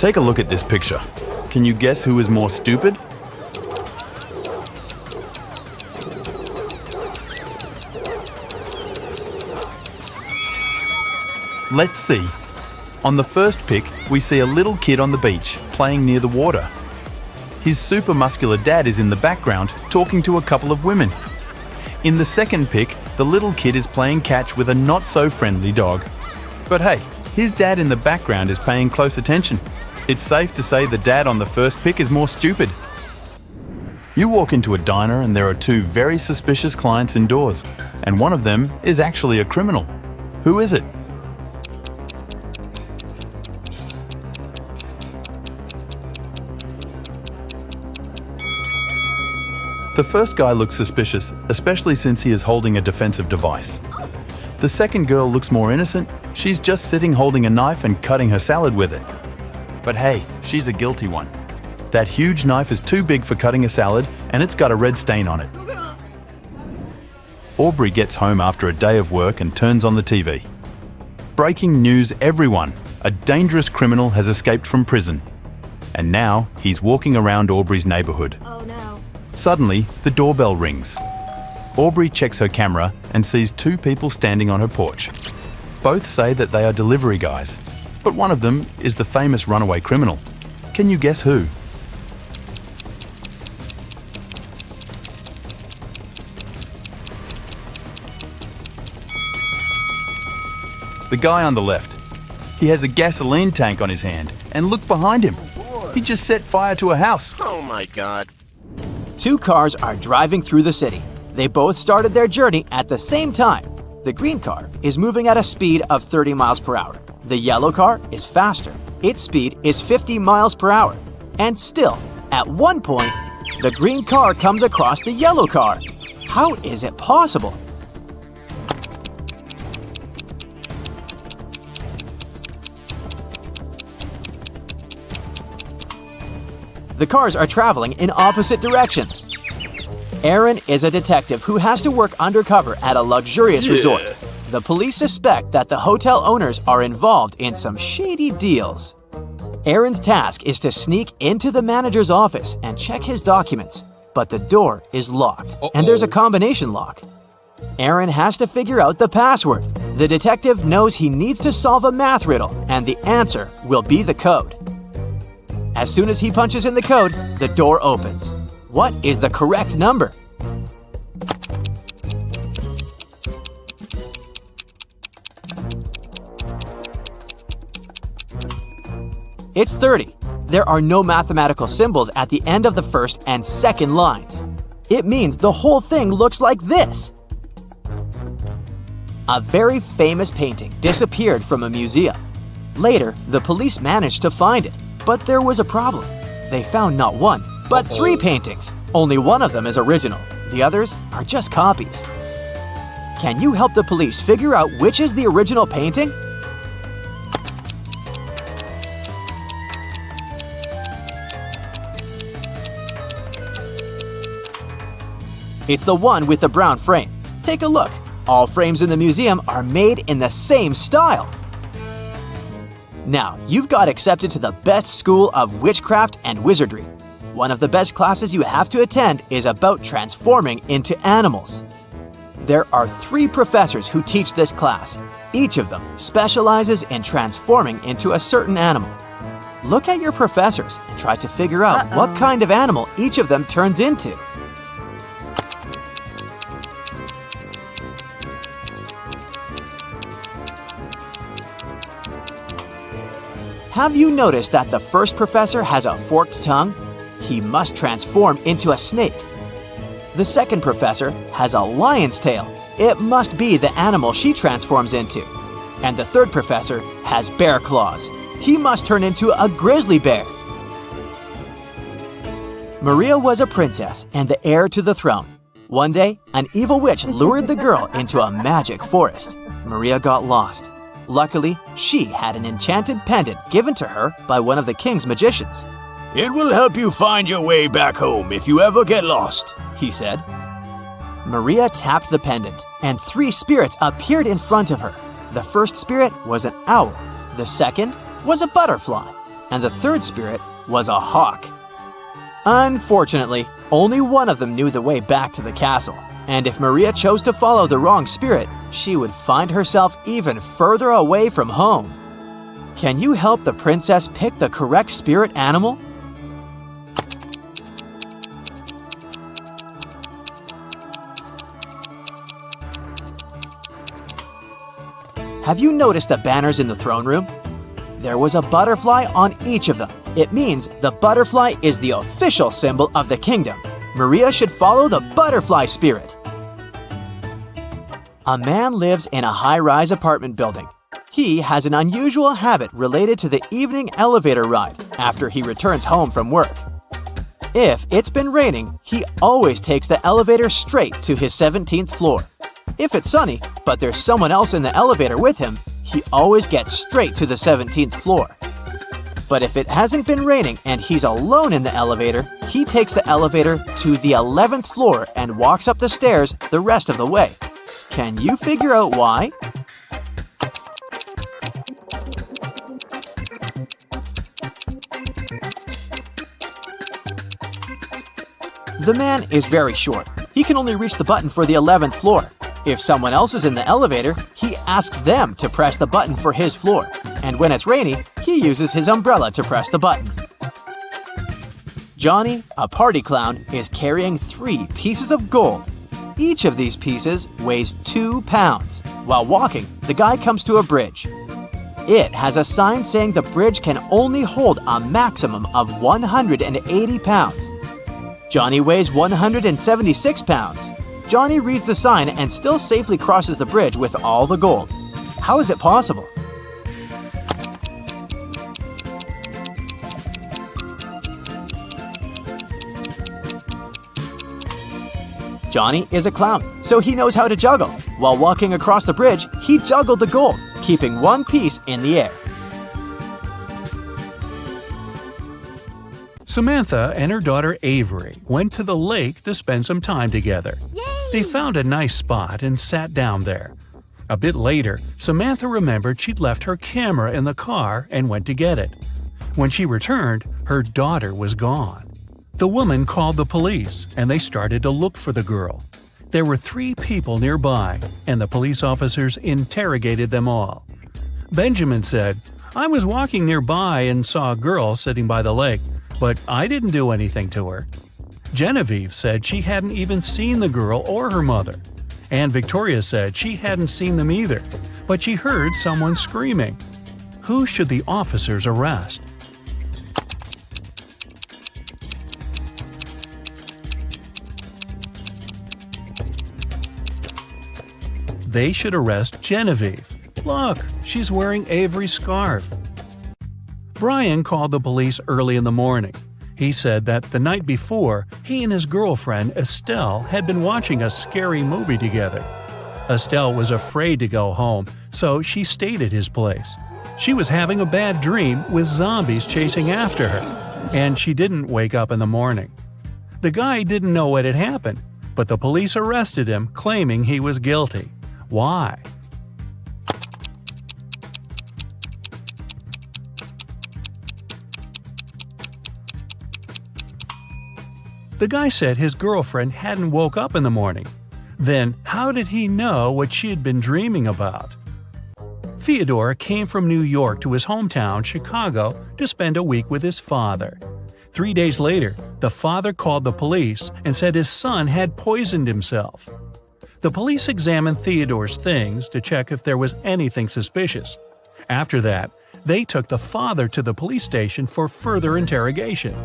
Take a look at this picture. Can you guess who is more stupid? Let's see. On the first pic, we see a little kid on the beach, playing near the water. His super muscular dad is in the background, talking to a couple of women. In the second pic, the little kid is playing catch with a not-so-friendly dog. But hey, his dad in the background is paying close attention. It's safe to say the dad on the first pic is more stupid. You walk into a diner and there are two very suspicious clients indoors, and one of them is actually a criminal. Who is it? The first guy looks suspicious, especially since he is holding a defensive device. The second girl looks more innocent. She's just sitting holding a knife and cutting her salad with it. But hey, she's a guilty one. That huge knife is too big for cutting a salad and it's got a red stain on it. Aubrey gets home after a day of work and turns on the TV. Breaking news, everyone! A dangerous criminal has escaped from prison. And now he's walking around Aubrey's neighborhood. Oh no. Suddenly, the doorbell rings. Aubrey checks her camera and sees two people standing on her porch. Both say that they are delivery guys, but one of them is the famous runaway criminal. Can you guess who? The guy on the left. He has a gasoline tank on his hand, and look behind him. He just set fire to a house. Oh my God. Two cars are driving through the city. They both started their journey at the same time. The green car is moving at a speed of 30 miles per hour. The yellow car is faster. Its speed is 50 miles per hour. And still, at one point, the green car comes across the yellow car. How is it possible? The cars are traveling in opposite directions. Aaron is a detective who has to work undercover at a luxurious resort. The police suspect that the hotel owners are involved in some shady deals. Aaron's task is to sneak into the manager's office and check his documents, but the door is locked, and there's a combination lock. Aaron has to figure out the password. The detective knows he needs to solve a math riddle, and the answer will be the code. As soon as he punches in the code, the door opens. What is the correct number? It's 30. There are no mathematical symbols at the end of the first and second lines. It means the whole thing looks like this. A very famous painting disappeared from a museum. Later, the police managed to find it, but there was a problem. They found not one, but 3 paintings. Only one of them is original. The others are just copies. Can you help the police figure out which is the original painting? It's the one with the brown frame. Take a look. All frames in the museum are made in the same style. Now, you've got accepted to the best school of witchcraft and wizardry. One of the best classes you have to attend is about transforming into animals. There are 3 professors who teach this class. Each of them specializes in transforming into a certain animal. Look at your professors and try to figure out what kind of animal each of them turns into. Have you noticed that the first professor has a forked tongue? He must transform into a snake. The second professor has a lion's tail. It must be the animal she transforms into. And the third professor has bear claws. He must turn into a grizzly bear. Maria was a princess and the heir to the throne. One day, an evil witch lured the girl into a magic forest. Maria got lost. Luckily, she had an enchanted pendant given to her by one of the king's magicians. "It will help you find your way back home if you ever get lost," he said. Maria tapped the pendant, and 3 spirits appeared in front of her. The first spirit was an owl. The second was a butterfly. and the third spirit was a hawk. Unfortunately, only one of them knew the way back to the castle, and if Maria chose to follow the wrong spirit, she would find herself even further away from home. Can you help the princess pick the correct spirit animal? Have you noticed the banners in the throne room? There was a butterfly on each of them. It means the butterfly is the official symbol of the kingdom. Maria should follow the butterfly spirit. A man lives in a high-rise apartment building. He has an unusual habit related to the evening elevator ride after he returns home from work. If it's been raining, he always takes the elevator straight to his 17th floor. If it's sunny, but there's someone else in the elevator with him, he always gets straight to the 17th floor. But if it hasn't been raining and he's alone in the elevator, he takes the elevator to the 11th floor and walks up the stairs the rest of the way. Can you figure out why? The man is very short. He can only reach the button for the 11th floor. If someone else is in the elevator, he asks them to press the button for his floor. And when it's rainy, he uses his umbrella to press the button. Johnny, a party clown, is carrying 3 pieces of gold. Each of these pieces weighs 2 pounds. While walking, the guy comes to a bridge. It has a sign saying the bridge can only hold a maximum of 180 pounds. Johnny weighs 176 pounds. Johnny reads the sign and still safely crosses the bridge with all the gold. How is it possible? Johnny is a clown, so he knows how to juggle. While walking across the bridge, he juggled the gold, keeping one piece in the air. Samantha and her daughter Avery went to the lake to spend some time together. Yay! They found a nice spot and sat down there. A bit later, Samantha remembered she'd left her camera in the car and went to get it. When she returned, her daughter was gone. The woman called the police, and they started to look for the girl. There were 3 people nearby, and the police officers interrogated them all. Benjamin said, "I was walking nearby and saw a girl sitting by the lake, but I didn't do anything to her." Genevieve said she hadn't even seen the girl or her mother. And Victoria said she hadn't seen them either, but she heard someone screaming. Who should the officers arrest? They should arrest Genevieve. Look, she's wearing Avery's scarf. Brian called the police early in the morning. He said that the night before, he and his girlfriend Estelle had been watching a scary movie together. Estelle was afraid to go home, so she stayed at his place. She was having a bad dream with zombies chasing after her, and she didn't wake up in the morning. The guy didn't know what had happened, but the police arrested him, claiming he was guilty. Why? The guy said his girlfriend hadn't woke up in the morning. Then, how did he know what she had been dreaming about? Theodore came from New York to his hometown, Chicago, to spend a week with his father. 3 days later, the father called the police and said his son had poisoned himself. The police examined Theodore's things to check if there was anything suspicious. After that, they took the father to the police station for further interrogation.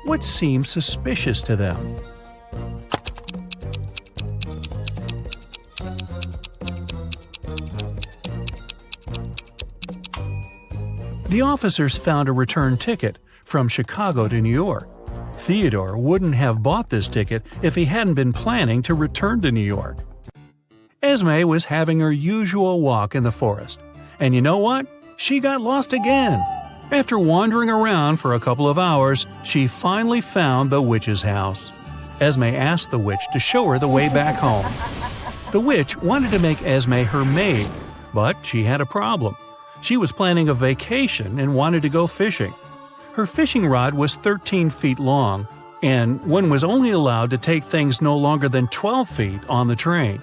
What seemed suspicious to them? The officers found a return ticket from Chicago to New York. Theodore wouldn't have bought this ticket if he hadn't been planning to return to New York. Esme was having her usual walk in the forest. And you know what? She got lost again. After wandering around for a couple of hours, she finally found the witch's house. Esme asked the witch to show her the way back home. The witch wanted to make Esme her maid, but she had a problem. She was planning a vacation and wanted to go fishing. Her fishing rod was 13 feet long, and one was only allowed to take things no longer than 12 feet on the train.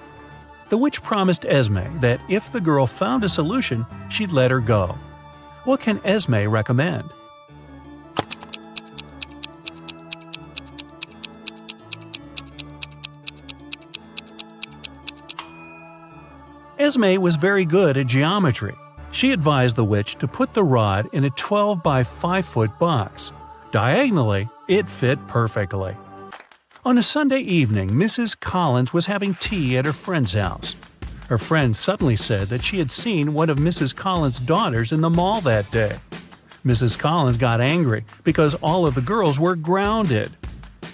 The witch promised Esme that if the girl found a solution, she'd let her go. What can Esme recommend? Esme was very good at geometry. She advised the witch to put the rod in a 12 by 5 foot box. Diagonally, it fit perfectly. On a Sunday evening, Mrs. Collins was having tea at her friend's house. Her friend suddenly said that she had seen one of Mrs. Collins' daughters in the mall that day. Mrs. Collins got angry because all of the girls were grounded.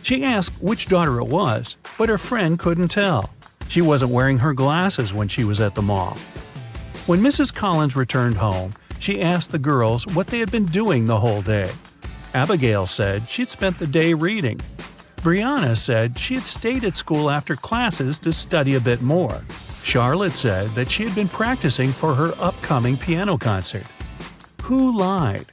She asked which daughter it was, but her friend couldn't tell. She wasn't wearing her glasses when she was at the mall. When Mrs. Collins returned home, she asked the girls what they had been doing the whole day. Abigail said she'd spent the day reading. Brianna said she had stayed at school after classes to study a bit more. Charlotte said that she had been practicing for her upcoming piano concert. Who lied?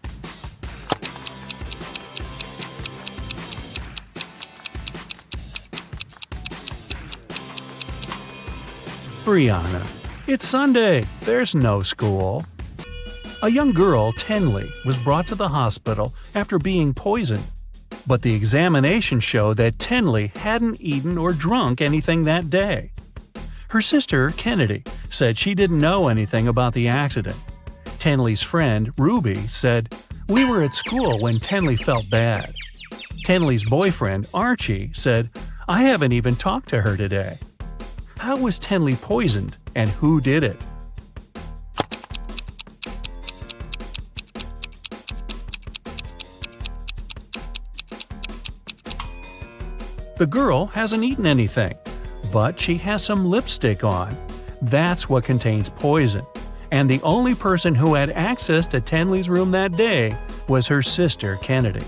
Brianna. It's Sunday. There's no school. A young girl, Tenley, was brought to the hospital after being poisoned. But the examination showed that Tenley hadn't eaten or drunk anything that day. Her sister, Kennedy, said she didn't know anything about the accident. Tenley's friend, Ruby, said, "We were at school when Tenley felt bad." Tenley's boyfriend, Archie, said, "I haven't even talked to her today." How was Tenley poisoned, and who did it? The girl hasn't eaten anything, but she has some lipstick on. That's what contains poison. And the only person who had access to Tenley's room that day was her sister, Kennedy.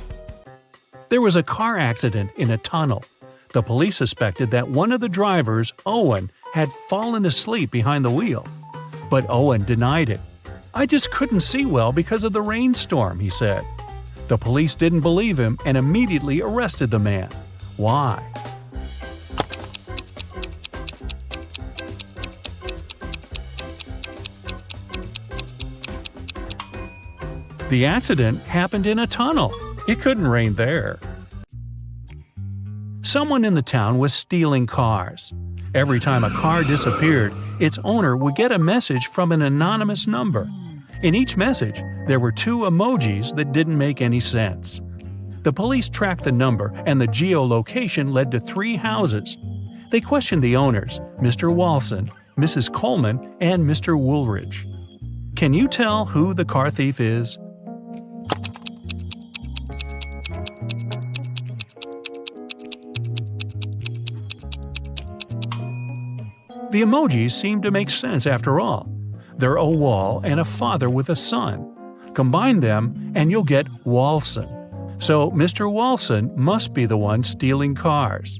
There was a car accident in a tunnel. The police suspected that one of the drivers, Owen, had fallen asleep behind the wheel. But Owen denied it. "I just couldn't see well because of the rainstorm," he said. The police didn't believe him and immediately arrested the man. Why? The accident happened in a tunnel. It couldn't rain there. Someone in the town was stealing cars. Every time a car disappeared, its owner would get a message from an anonymous number. In each message, there were 2 emojis that didn't make any sense. The police tracked the number, and the geolocation led to 3 houses. They questioned the owners, Mr. Walson, Mrs. Coleman, and Mr. Woolridge. Can you tell who the car thief is? The emojis seem to make sense after all. They're a wall and a father with a son. Combine them and you'll get Walson. So Mr. Walson must be the one stealing cars.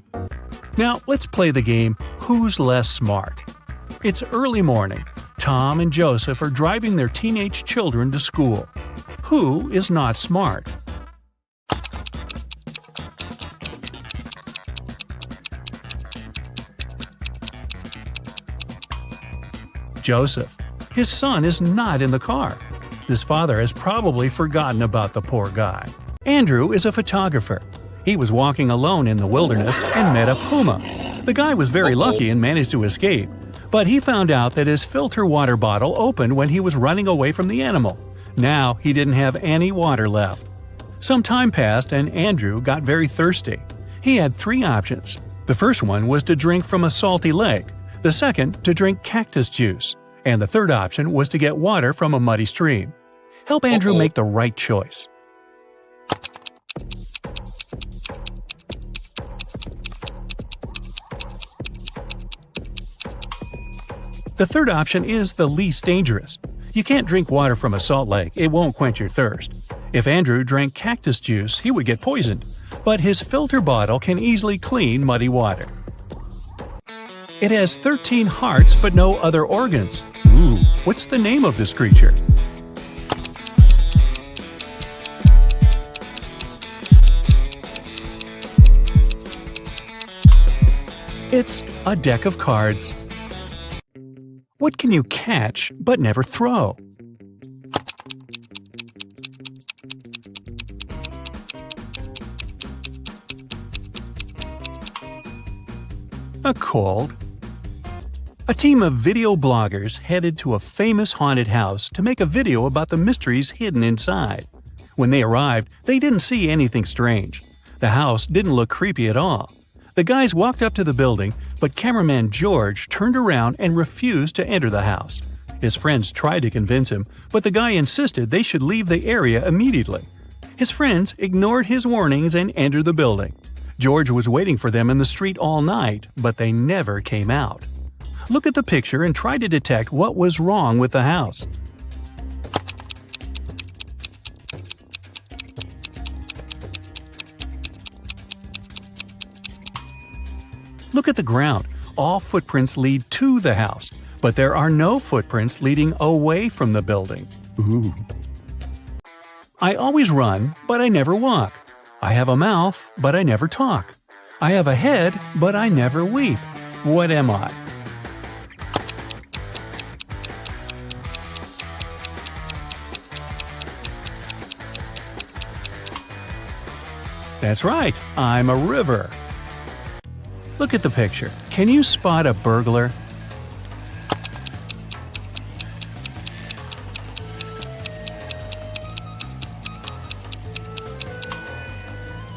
Now let's play the game Who's Less Smart? It's early morning. Tom and Joseph are driving their teenage children to school. Who is not smart? Joseph. His son is not in the car. His father has probably forgotten about the poor guy. Andrew is a photographer. He was walking alone in the wilderness and met a puma. The guy was very lucky and managed to escape, but he found out that his filter water bottle opened when he was running away from the animal. Now he didn't have any water left. Some time passed and Andrew got very thirsty. He had 3 options. The first one was to drink from a salty lake, the second to drink cactus juice, and the third option was to get water from a muddy stream. Help Andrew make the right choice. The third option is the least dangerous. You can't drink water from a salt lake, it won't quench your thirst. If Andrew drank cactus juice, he would get poisoned, but his filter bottle can easily clean muddy water. It has 13 hearts but no other organs. Ooh, what's the name of this creature? It's a deck of cards. What can you catch but never throw? A cold. A team of video bloggers headed to a famous haunted house to make a video about the mysteries hidden inside. When they arrived, they didn't see anything strange. The house didn't look creepy at all. The guys walked up to the building, but cameraman George turned around and refused to enter the house. His friends tried to convince him, but the guy insisted they should leave the area immediately. His friends ignored his warnings and entered the building. George was waiting for them in the street all night, but they never came out. Look at the picture and try to detect what was wrong with the house. Look at the ground. All footprints lead to the house, but there are no footprints leading away from the building. Ooh. I always run, but I never walk. I have a mouth, but I never talk. I have a head, but I never weep. What am I? That's right, I'm a river. Look at the picture. Can you spot a burglar?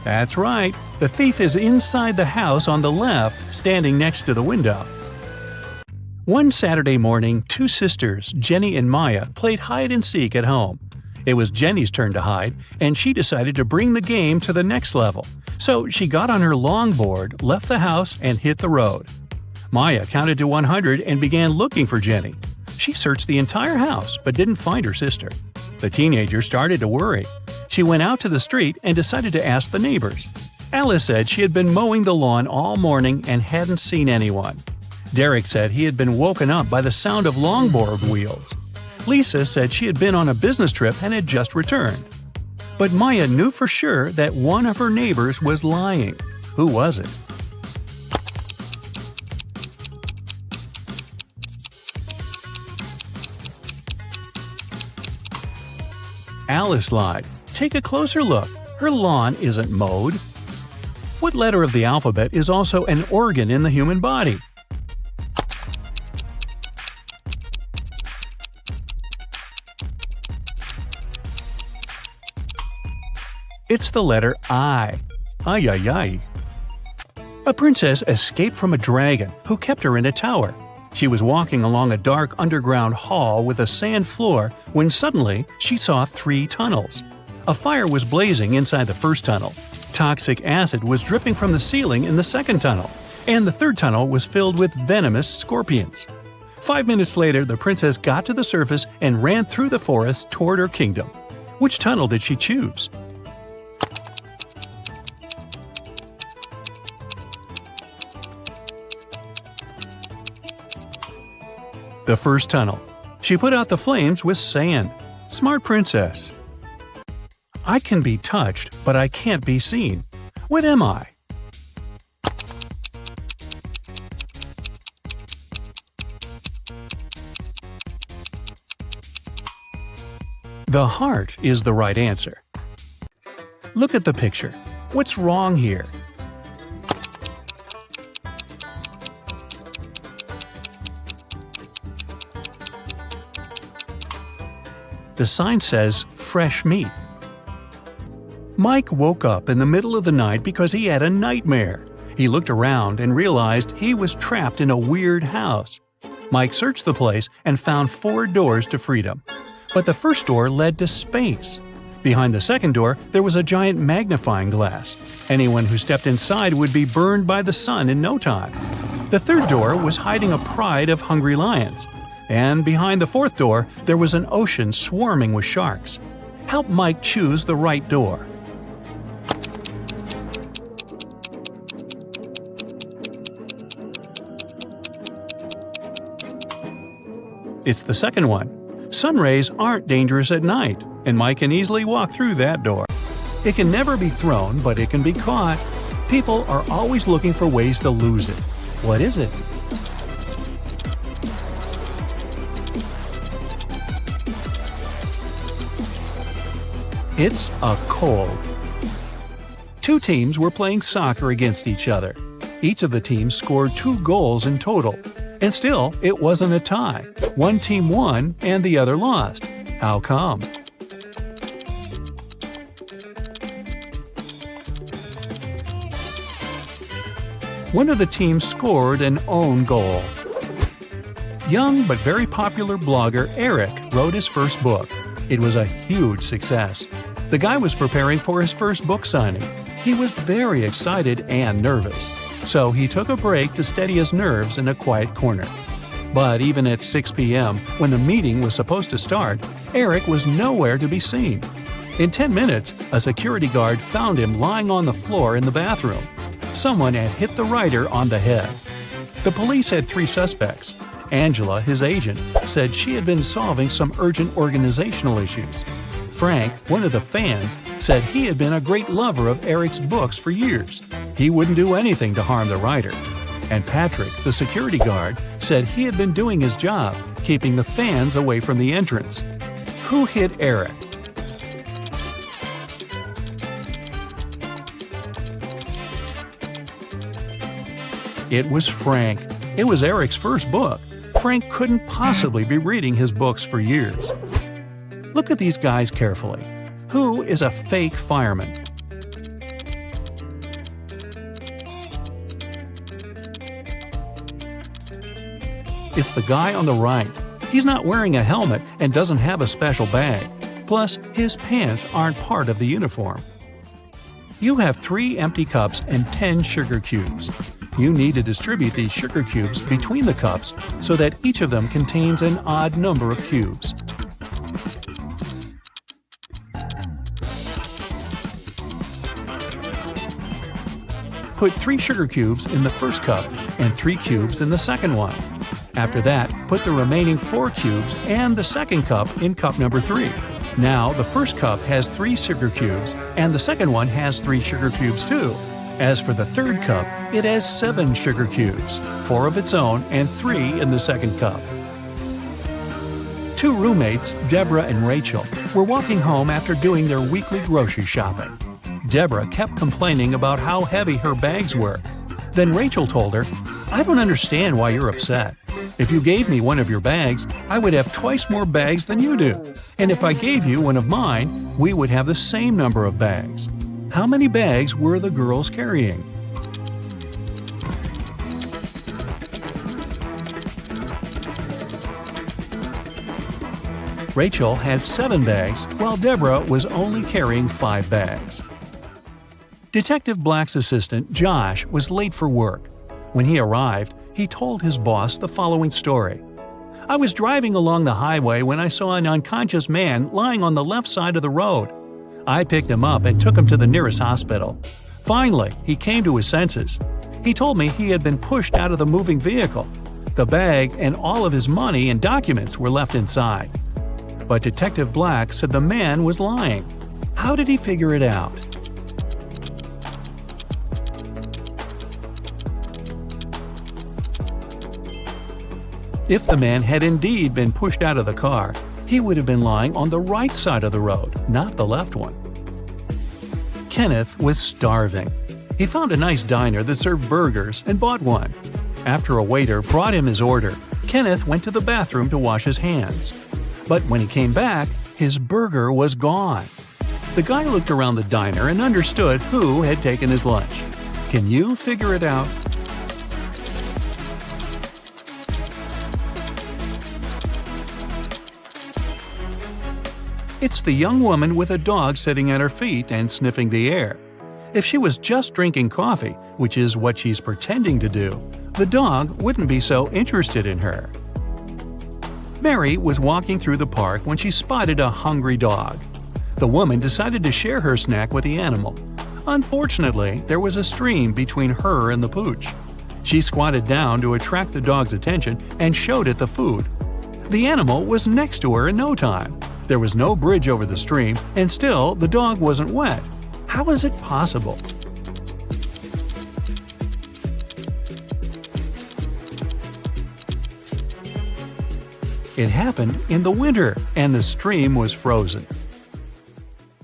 That's right. The thief is inside the house on the left, standing next to the window. One Saturday morning, two sisters, Jenny and Maya, played hide-and-seek at home. It was Jenny's turn to hide, and she decided to bring the game to the next level. So she got on her longboard, left the house, and hit the road. Maya counted to 100 and began looking for Jenny. She searched the entire house but didn't find her sister. The teenager started to worry. She went out to the street and decided to ask the neighbors. Alice said she had been mowing the lawn all morning and hadn't seen anyone. Derek said he had been woken up by the sound of longboard wheels. Lisa said she had been on a business trip and had just returned. But Maya knew for sure that one of her neighbors was lying. Who was it? Alice lied. Take a closer look. Her lawn isn't mowed. What letter of the alphabet is also an organ in the human body? It's the letter I. Ay, ay, ay. A princess escaped from a dragon who kept her in a tower. She was walking along a dark underground hall with a sand floor when suddenly she saw 3 tunnels. A fire was blazing inside the first tunnel. Toxic acid was dripping from the ceiling in the second tunnel. And the third tunnel was filled with venomous scorpions. 5 minutes later, the princess got to the surface and ran through the forest toward her kingdom. Which tunnel did she choose? The first tunnel. She put out the flames with sand. Smart princess. I can be touched, but I can't be seen. What am I? The heart is the right answer. Look at the picture. What's wrong here? The sign says, fresh meat. Mike woke up in the middle of the night because he had a nightmare. He looked around and realized he was trapped in a weird house. Mike searched the place and found 4 doors to freedom. But the first door led to space. Behind the second door, there was a giant magnifying glass. Anyone who stepped inside would be burned by the sun in no time. The third door was hiding a pride of hungry lions. And behind the fourth door, there was an ocean swarming with sharks. Help Mike choose the right door. It's the second one. Sun rays aren't dangerous at night, and Mike can easily walk through that door. It can never be thrown, but it can be caught. People are always looking for ways to lose it. What is it? It's a cold. Two teams were playing soccer against each other. Each of the teams scored 2 goals in total. And still, it wasn't a tie. One team won and the other lost. How come? One of the teams scored an own goal. Young but very popular blogger Eric wrote his first book. It was a huge success. The guy was preparing for his first book signing. He was very excited and nervous, so he took a break to steady his nerves in a quiet corner. But even at 6 p.m., when the meeting was supposed to start, Eric was nowhere to be seen. In 10 minutes, a security guard found him lying on the floor in the bathroom. Someone had hit the writer on the head. The police had 3 suspects. Angela, his agent, said she had been solving some urgent organizational issues. Frank, one of the fans, said he had been a great lover of Eric's books for years. He wouldn't do anything to harm the writer. And Patrick, the security guard, said he had been doing his job, keeping the fans away from the entrance. Who hit Eric? It was Frank. It was Eric's first book. Frank couldn't possibly be reading his books for years. Look at these guys carefully. Who is a fake fireman? It's the guy on the right. He's not wearing a helmet and doesn't have a special bag. Plus, his pants aren't part of the uniform. You have 3 empty cups and 10 sugar cubes. You need to distribute these sugar cubes between the cups so that each of them contains an odd number of cubes. Put 3 sugar cubes in the first cup and 3 cubes in the second one. After that, put the remaining 4 cubes and the second cup in cup number 3. Now, the first cup has 3 sugar cubes, and the second one has 3 sugar cubes too. As for the third cup, it has 7 sugar cubes, 4 of its own and 3 in the second cup. 2 roommates, Deborah and Rachel, were walking home after doing their weekly grocery shopping. Deborah kept complaining about how heavy her bags were. Then Rachel told her, "I don't understand why you're upset. If you gave me one of your bags, I would have twice more bags than you do. And if I gave you one of mine, we would have the same number of bags." How many bags were the girls carrying? Rachel had 7 bags, while Deborah was only carrying 5 bags. Detective Black's assistant, Josh, was late for work. When he arrived, he told his boss the following story. "I was driving along the highway when I saw an unconscious man lying on the left side of the road. I picked him up and took him to the nearest hospital. Finally, he came to his senses. He told me he had been pushed out of the moving vehicle. The bag and all of his money and documents were left inside." But Detective Black said the man was lying. How did he figure it out? If the man had indeed been pushed out of the car, he would have been lying on the right side of the road, not the left one. Kenneth was starving. He found a nice diner that served burgers and bought one. After a waiter brought him his order, Kenneth went to the bathroom to wash his hands. But when he came back, his burger was gone. The guy looked around the diner and understood who had taken his lunch. Can you figure it out? It's the young woman with a dog sitting at her feet and sniffing the air. If she was just drinking coffee, which is what she's pretending to do, the dog wouldn't be so interested in her. Mary was walking through the park when she spotted a hungry dog. The woman decided to share her snack with the animal. Unfortunately, there was a stream between her and the pooch. She squatted down to attract the dog's attention and showed it the food. The animal was next to her in no time. There was no bridge over the stream, and still the dog wasn't wet. How is it possible? It happened in the winter, and the stream was frozen.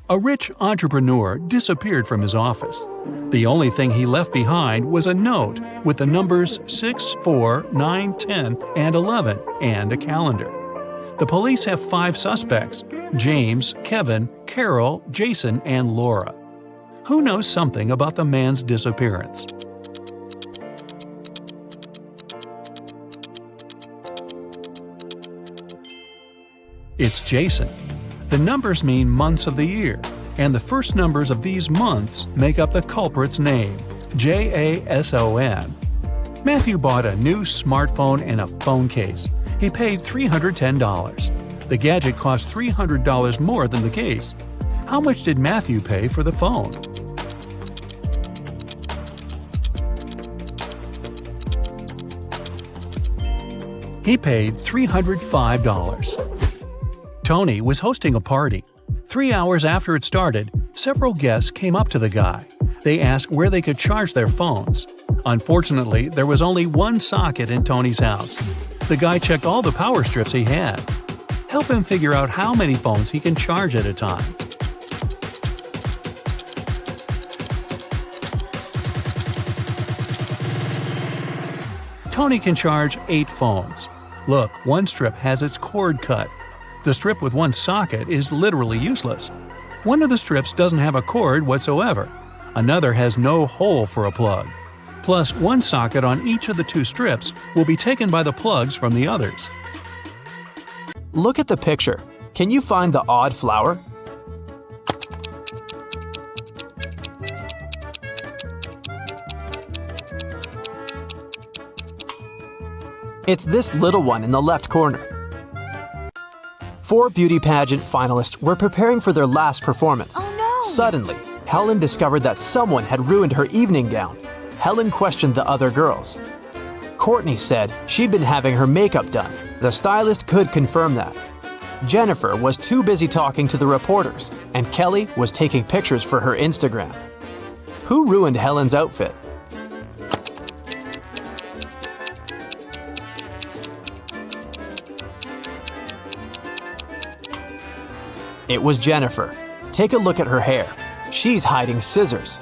A rich entrepreneur disappeared from his office. The only thing he left behind was a note with the numbers 6, 4, 9, 10, and 11, and a calendar. The police have 5 suspects: James, Kevin, Carol, Jason, and Laura. Who knows something about the man's disappearance? It's Jason. The numbers mean months of the year, and the first numbers of these months make up the culprit's name, Jason. Matthew bought a new smartphone and a phone case. He paid $310. The gadget cost $300 more than the case. How much did Matthew pay for the phone? He paid $305. Tony was hosting a party. 3 hours after it started, several guests came up to the guy. They asked where they could charge their phones. Unfortunately, there was only one socket in Tony's house. The guy checked all the power strips he had. Help him figure out how many phones he can charge at a time. Tony can charge 8 phones. Look, one strip has its cord cut. The strip with one socket is literally useless. One of the strips doesn't have a cord whatsoever. Another has no hole for a plug. Plus, one socket on each of the 2 strips will be taken by the plugs from the others. Look at the picture. Can you find the odd flower? It's this little one in the left corner. 4 beauty pageant finalists were preparing for their last performance. Oh no! Suddenly, Helen discovered that someone had ruined her evening gown. Helen questioned the other girls. Courtney said she'd been having her makeup done. The stylist could confirm that. Jennifer was too busy talking to the reporters, and Kelly was taking pictures for her Instagram. Who ruined Helen's outfit? It was Jennifer. Take a look at her hair. She's hiding scissors.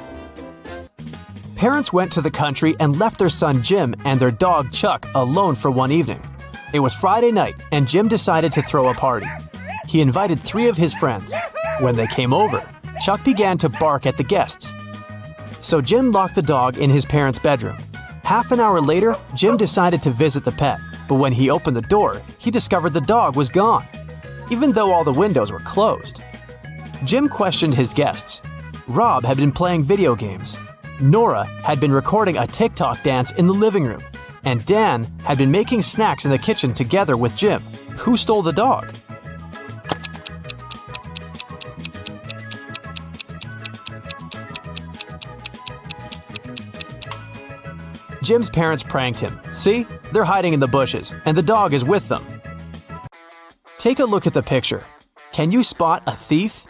Parents went to the country and left their son Jim and their dog Chuck alone for one evening. It was Friday night, and Jim decided to throw a party. He invited 3 of his friends. When they came over, Chuck began to bark at the guests. So Jim locked the dog in his parents' bedroom. Half an hour later, Jim decided to visit the pet, but when he opened the door, he discovered the dog was gone, even though all the windows were closed. Jim questioned his guests. Rob had been playing video games. Nora had been recording a TikTok dance in the living room. And Dan had been making snacks in the kitchen together with Jim. Who stole the dog? Jim's parents pranked him. See? They're hiding in the bushes, and the dog is with them. Take a look at the picture. Can you spot a thief?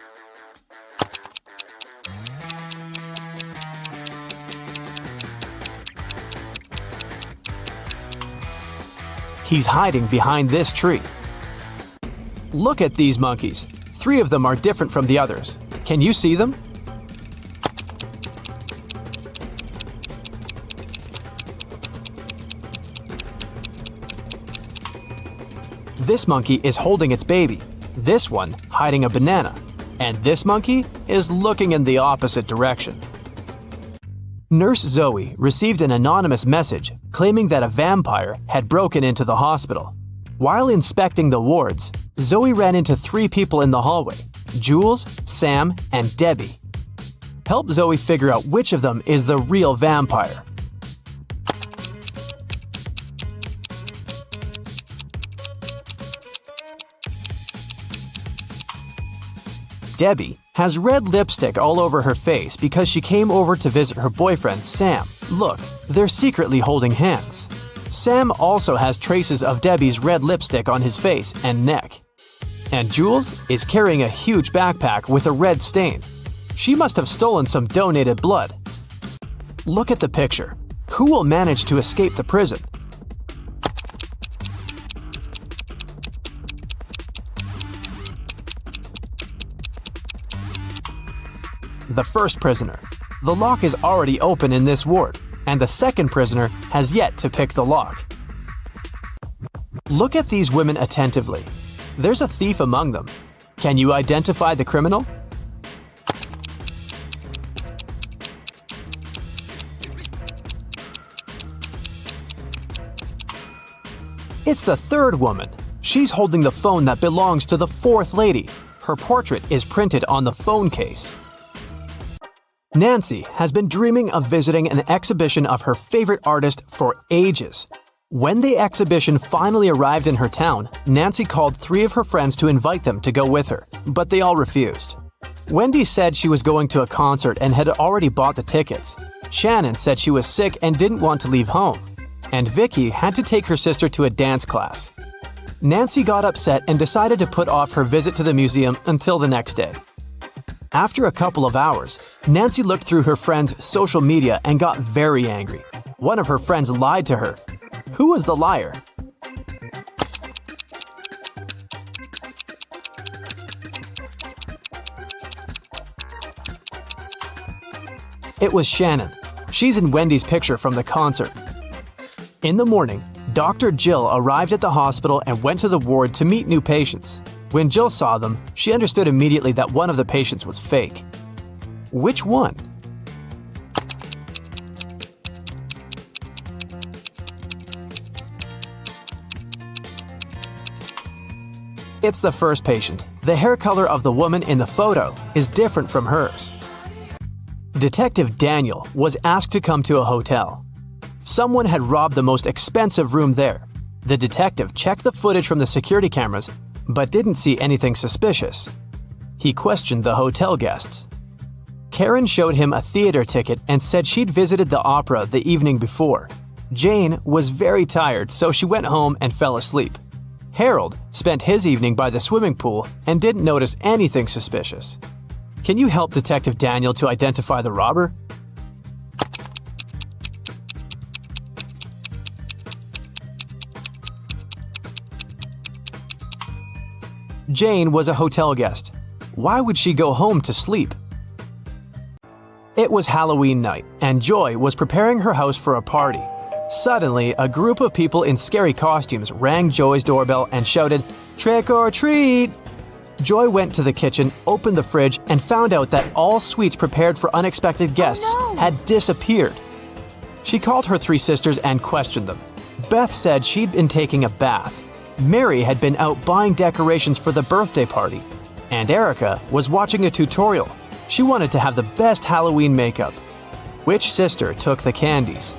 He's hiding behind this tree. Look at these monkeys. 3 of them are different from the others. Can you see them? This monkey is holding its baby. This one hiding a banana. And this monkey is looking in the opposite direction. Nurse Zoe received an anonymous message claiming that a vampire had broken into the hospital. While inspecting the wards, Zoe ran into 3 people in the hallway: Jules, Sam, and Debbie. Help Zoe figure out which of them is the real vampire. Debbie has red lipstick all over her face because she came over to visit her boyfriend, Sam. Look, they're secretly holding hands. Sam also has traces of Debbie's red lipstick on his face and neck. And Jules is carrying a huge backpack with a red stain. She must have stolen some donated blood. Look at the picture. Who will manage to escape the prison? the first prisoner. The lock is already open in this ward, and the second prisoner has yet to pick the lock. Look at these women attentively. There's a thief among them. Can you identify the criminal? It's the third woman. She's holding the phone that belongs to the fourth lady. Her portrait is printed on the phone case. Nancy has been dreaming of visiting an exhibition of her favorite artist for ages. When the exhibition finally arrived in her town, Nancy called 3 of her friends to invite them to go with her, but they all refused. Wendy said she was going to a concert and had already bought the tickets. Shannon said she was sick and didn't want to leave home. And Vicky had to take her sister to a dance class. Nancy got upset and decided to put off her visit to the museum until the next day. After a couple of hours, Nancy looked through her friend's social media and got very angry. One of her friends lied to her. Who was the liar? It was Shannon. She's in Wendy's picture from the concert. In the morning, Dr. Jill arrived at the hospital and went to the ward to meet new patients. When Jill saw them, she understood immediately that one of the patients was fake. Which one? It's the first patient. The hair color of the woman in the photo is different from hers. Detective Daniel was asked to come to a hotel. Someone had robbed the most expensive room there. The detective checked the footage from the security cameras, but didn't see anything suspicious. He questioned the hotel guests. Karen showed him a theater ticket and said she'd visited the opera the evening before. Jane was very tired, so she went home and fell asleep. Harold spent his evening by the swimming pool and didn't notice anything suspicious. Can you help Detective Daniel to identify the robber? Jane was a hotel guest. Why would she go home to sleep? It was Halloween night, and Joy was preparing her house for a party. Suddenly, a group of people in scary costumes rang Joy's doorbell and shouted, "Trick or treat!" Joy went to the kitchen, opened the fridge, and found out that all sweets prepared for unexpected guests had disappeared. She called her 3 sisters and questioned them. Beth said she'd been taking a bath. Mary had been out buying decorations for the birthday party. And Erica was watching a tutorial. She wanted to have the best Halloween makeup. Which sister took the candies?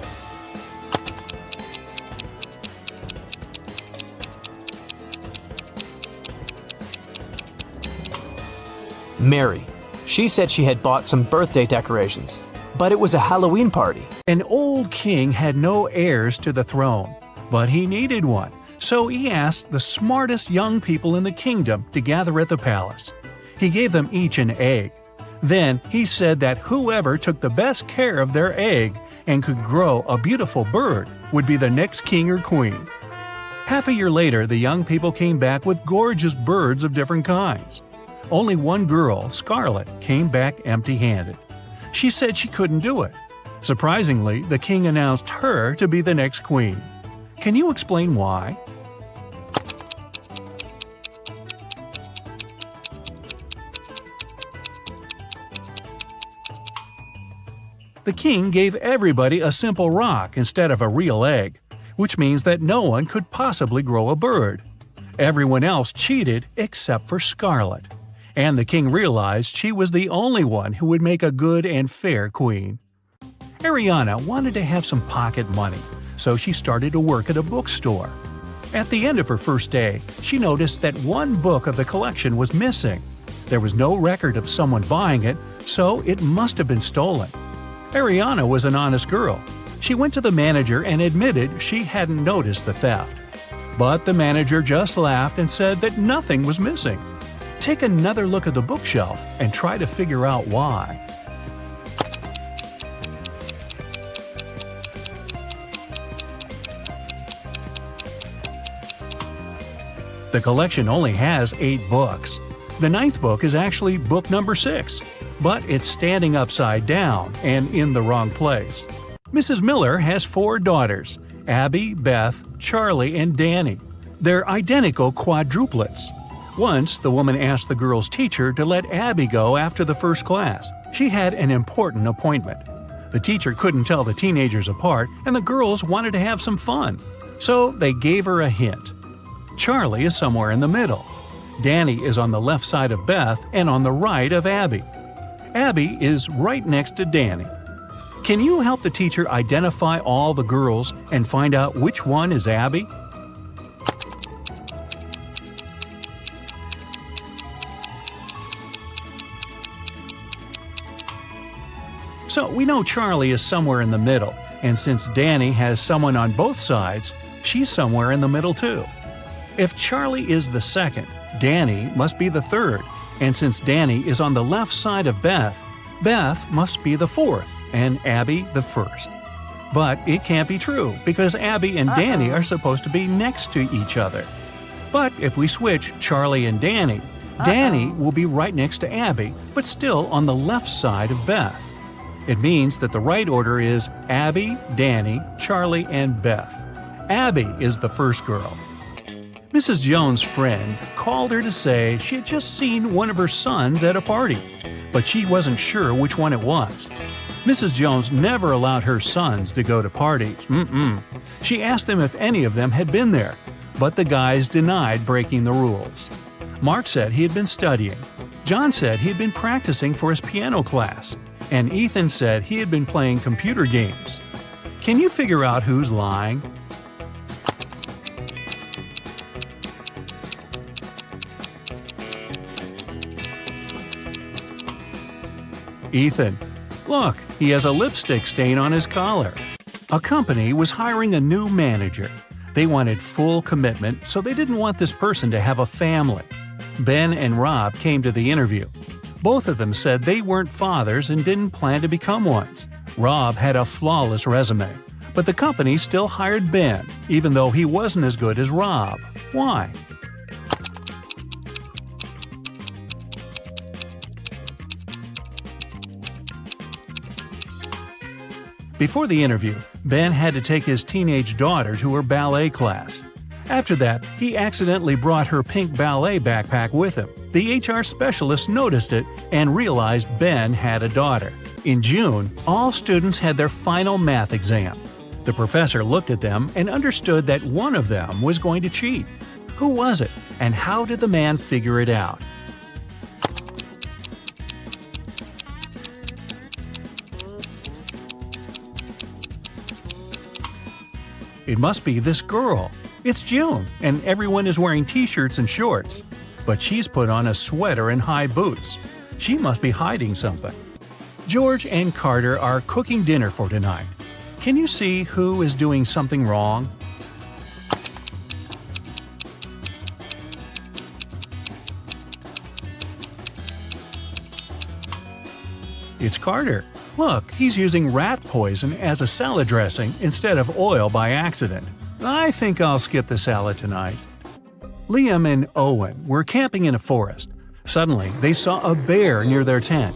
Mary. She said she had bought some birthday decorations, but it was a Halloween party. An old king had no heirs to the throne, but he needed one. So he asked the smartest young people in the kingdom to gather at the palace. He gave them each an egg. Then he said that whoever took the best care of their egg and could grow a beautiful bird would be the next king or queen. Half a year later, the young people came back with gorgeous birds of different kinds. Only one girl, Scarlet, came back empty-handed. She said she couldn't do it. Surprisingly, the king announced her to be the next queen. Can you explain why? The king gave everybody a simple rock instead of a real egg, which means that no one could possibly grow a bird. Everyone else cheated except for Scarlet. And the king realized she was the only one who would make a good and fair queen. Ariana wanted to have some pocket money, so she started to work at a bookstore. At the end of her first day, she noticed that one book of the collection was missing. There was no record of someone buying it, so it must have been stolen. Ariana was an honest girl. She went to the manager and admitted she hadn't noticed the theft. But the manager just laughed and said that nothing was missing. Take another look at the bookshelf and try to figure out why. The collection only has 8 books. The 9th book is actually book number 6. but it's standing upside down and in the wrong place. Mrs. Miller has 4 daughters: Abby, Beth, Charlie, and Danny. They're identical quadruplets. Once, the woman asked the girl's teacher to let Abby go after the first class. She had an important appointment. The teacher couldn't tell the teenagers apart, and the girls wanted to have some fun. So they gave her a hint. Charlie is somewhere in the middle. Danny is on the left side of Beth and on the right of Abby. Abby is right next to Danny. Can you help the teacher identify all the girls and find out which one is Abby? So we know Charlie is somewhere in the middle, and since Danny has someone on both sides, she's somewhere in the middle too. If Charlie is the second, Danny must be the third, and since Danny is on the left side of Beth, Beth must be the fourth, and Abby the first. But it can't be true, because Abby and Danny are supposed to be next to each other. But if we switch Charlie and Danny, Danny will be right next to Abby, but still on the left side of Beth. It means that the right order is Abby, Danny, Charlie, and Beth. Abby is the first girl. Mrs. Jones' friend called her to say she had just seen one of her sons at a party, but she wasn't sure which one it was. Mrs. Jones never allowed her sons to go to parties. She asked them if any of them had been there, but the guys denied breaking the rules. Mark said he had been studying. John said he had been practicing for his piano class. And Ethan said he had been playing computer games. Can you figure out who's lying? Ethan. Look, he has a lipstick stain on his collar. A company was hiring a new manager. They wanted full commitment, so they didn't want this person to have a family. Ben and Rob came to the interview. Both of them said they weren't fathers and didn't plan to become ones. Rob had a flawless resume, but the company still hired Ben, even though he wasn't as good as Rob. Why? Before the interview, Ben had to take his teenage daughter to her ballet class. After that, he accidentally brought her pink ballet backpack with him. The HR specialist noticed it and realized Ben had a daughter. In June, all students had their final math exam. The professor looked at them and understood that one of them was going to cheat. Who was it, and how did the man figure it out? It must be this girl. It's June, and everyone is wearing t-shirts and shorts. But she's put on a sweater and high boots. She must be hiding something. George and Carter are cooking dinner for tonight. Can you see who is doing something wrong? It's Carter. Look, he's using rat poison as a salad dressing instead of oil by accident. I think I'll skip the salad tonight. Liam and Owen were camping in a forest. Suddenly, they saw a bear near their tent.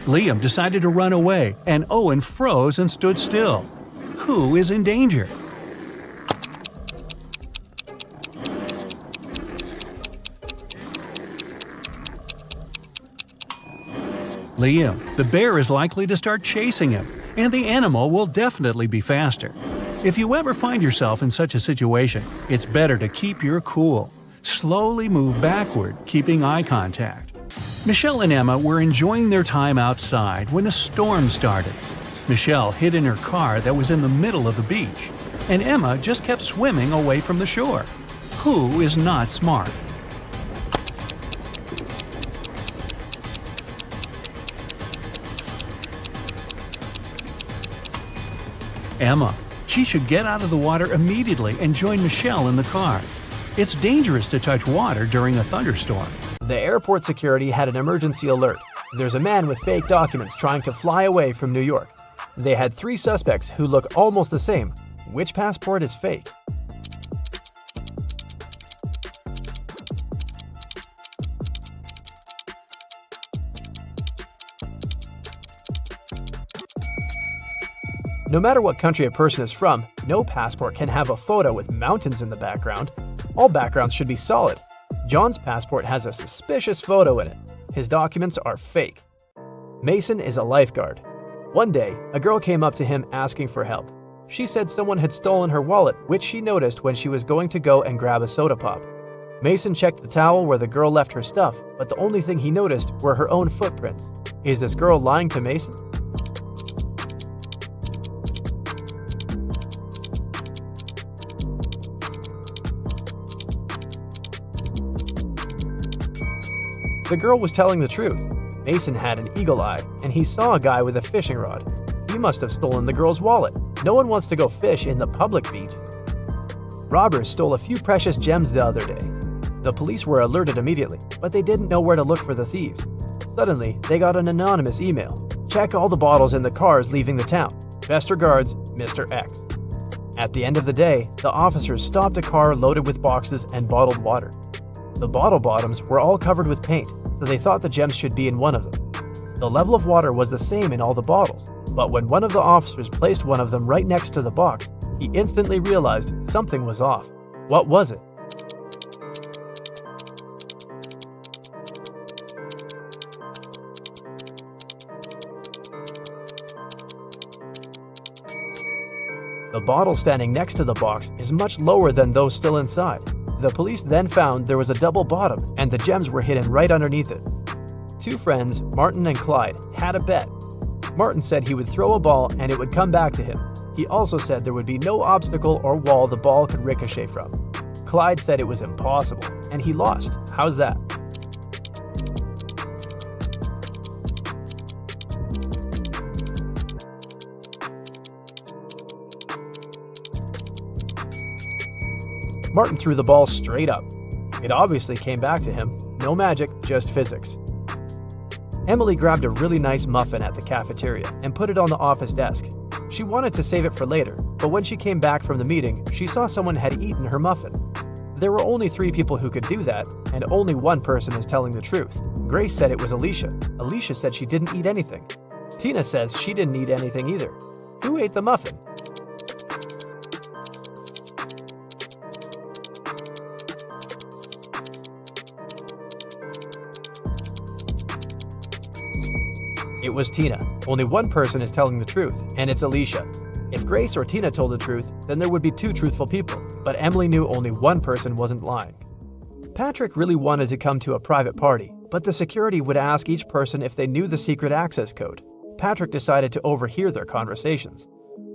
Liam decided to run away, and Owen froze and stood still. Who is in danger? Liam, the bear is likely to start chasing him, and the animal will definitely be faster. If you ever find yourself in such a situation, it's better to keep your cool. Slowly move backward, keeping eye contact. Michelle and Emma were enjoying their time outside when a storm started. Michelle hid in her car that was in the middle of the beach, and Emma just kept swimming away from the shore. Who is not smart? Emma. She should get out of the water immediately and join Michelle in the car. It's dangerous to touch water during a thunderstorm. The airport security had an emergency alert. There's a man with fake documents trying to fly away from New York. They had 3 suspects who look almost the same. Which passport is fake? No matter what country a person is from, no passport can have a photo with mountains in the background. All backgrounds should be solid. John's passport has a suspicious photo in it. His documents are fake. Mason is a lifeguard. One day, a girl came up to him asking for help. She said someone had stolen her wallet, which she noticed when she was going to go and grab a soda pop. Mason checked the towel where the girl left her stuff, but the only thing he noticed were her own footprints. Is this girl lying to Mason? The girl was telling the truth. Mason had an eagle eye, and he saw a guy with a fishing rod. He must have stolen the girl's wallet. No one wants to go fish in the public beach. Robbers stole a few precious gems the other day. The police were alerted immediately, but they didn't know where to look for the thieves. Suddenly, they got an anonymous email. Check all the bottles in the cars leaving the town. Best regards, Mr. X. At the end of the day, the officers stopped a car loaded with boxes and bottled water. The bottle bottoms were all covered with paint, so they thought the gems should be in one of them. The level of water was the same in all the bottles, but when one of the officers placed one of them right next to the box, he instantly realized something was off. What was it? The bottle standing next to the box is much lower than those still inside. The police then found there was a double bottom and the gems were hidden right underneath it. Two friends, Martin and Clyde, had a bet. Martin said he would throw a ball and it would come back to him. He also said there would be no obstacle or wall the ball could ricochet from. Clyde said it was impossible, and he lost. How's that? Martin threw the ball straight up. It obviously came back to him. No magic, just physics. Emily grabbed a really nice muffin at the cafeteria and put it on the office desk. She wanted to save it for later, but when she came back from the meeting, she saw someone had eaten her muffin. There were only 3 people who could do that, and only one person is telling the truth. Grace said it was Alicia. Alicia said she didn't eat anything. Tina says she didn't eat anything either. Who ate the muffin? It was Tina. Only one person is telling the truth, and it's Alicia. If Grace or Tina told the truth, then there would be 2 truthful people, but Emily knew only one person wasn't lying. Patrick really wanted to come to a private party, but the security would ask each person if they knew the secret access code. Patrick decided to overhear their conversations.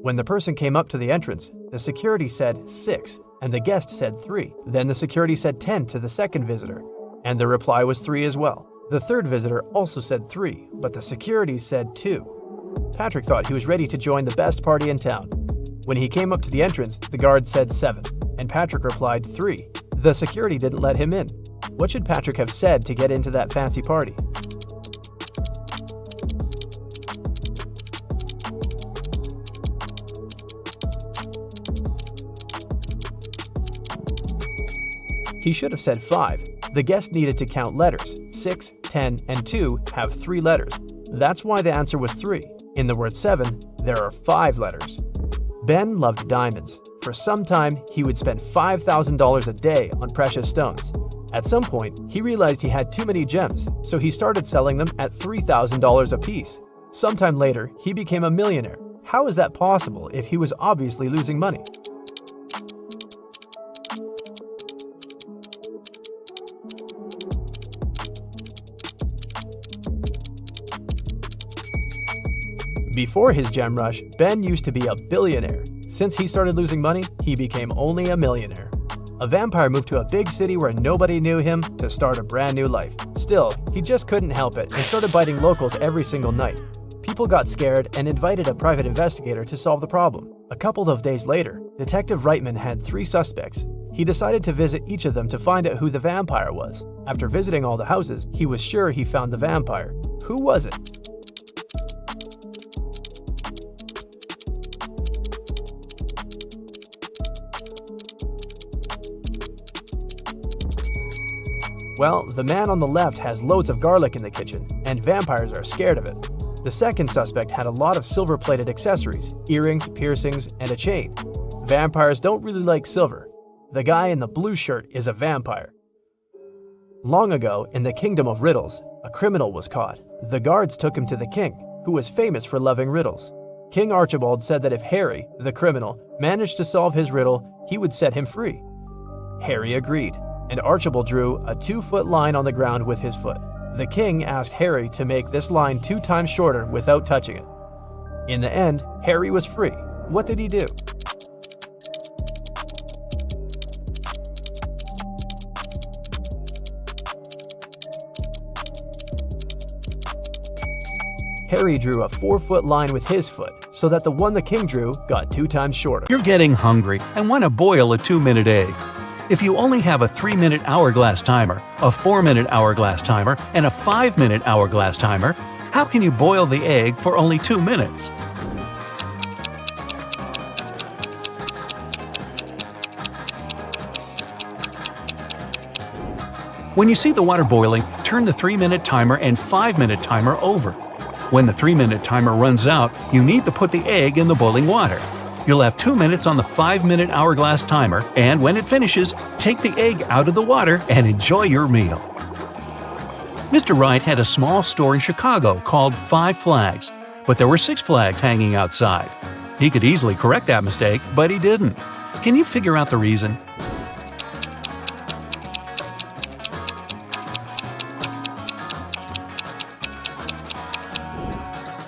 When the person came up to the entrance, the security said 6, and the guest said 3. Then the security said 10 to the second visitor, and the reply was 3 as well. The third visitor also said 3, but the security said 2. Patrick thought he was ready to join the best party in town. When he came up to the entrance, the guard said 7, and Patrick replied 3. The security didn't let him in. What should Patrick have said to get into that fancy party? He should have said 5. The guest needed to count letters. 6, 10, and 2 have 3 letters. That's why the answer was 3. In the word 7, there are 5 letters. Ben loved diamonds. For some time, he would spend $5,000 a day on precious stones. At some point, he realized he had too many gems, so he started selling them at $3,000 a piece. Sometime later, he became a millionaire. How is that possible if he was obviously losing money? Before his gem rush, Ben used to be a billionaire. Since he started losing money, he became only a millionaire. A vampire moved to a big city where nobody knew him to start a brand new life. Still, he just couldn't help it and started biting locals every single night. People got scared and invited a private investigator to solve the problem. A couple of days later, Detective Reitman had 3 suspects. He decided to visit each of them to find out who the vampire was. After visiting all the houses, he was sure he found the vampire. Who was it? Well, the man on the left has loads of garlic in the kitchen, and vampires are scared of it. The second suspect had a lot of silver-plated accessories, earrings, piercings, and a chain. Vampires don't really like silver. The guy in the blue shirt is a vampire. Long ago, in the kingdom of Riddles, a criminal was caught. The guards took him to the king, who was famous for loving riddles. King Archibald said that if Harry, the criminal, managed to solve his riddle, he would set him free. Harry agreed, and Archibald drew a 2-foot line on the ground with his foot. The king asked Harry to make this line 2 times shorter without touching it. In the end, Harry was free. What did he do? Harry drew a 4-foot line with his foot, so that the one the king drew got 2 times shorter. You're getting hungry and want to boil a 2-minute egg. If you only have a 3-minute hourglass timer, a 4-minute hourglass timer, and a 5-minute hourglass timer, how can you boil the egg for only 2 minutes? When you see the water boiling, turn the 3-minute timer and 5-minute timer over. When the 3-minute timer runs out, you need to put the egg in the boiling water. You'll have 2 minutes on the 5-minute hourglass timer, and when it finishes, take the egg out of the water and enjoy your meal. Mr. Wright had a small store in Chicago called 5 Flags, but there were 6 flags hanging outside. He could easily correct that mistake, but he didn't. Can you figure out the reason?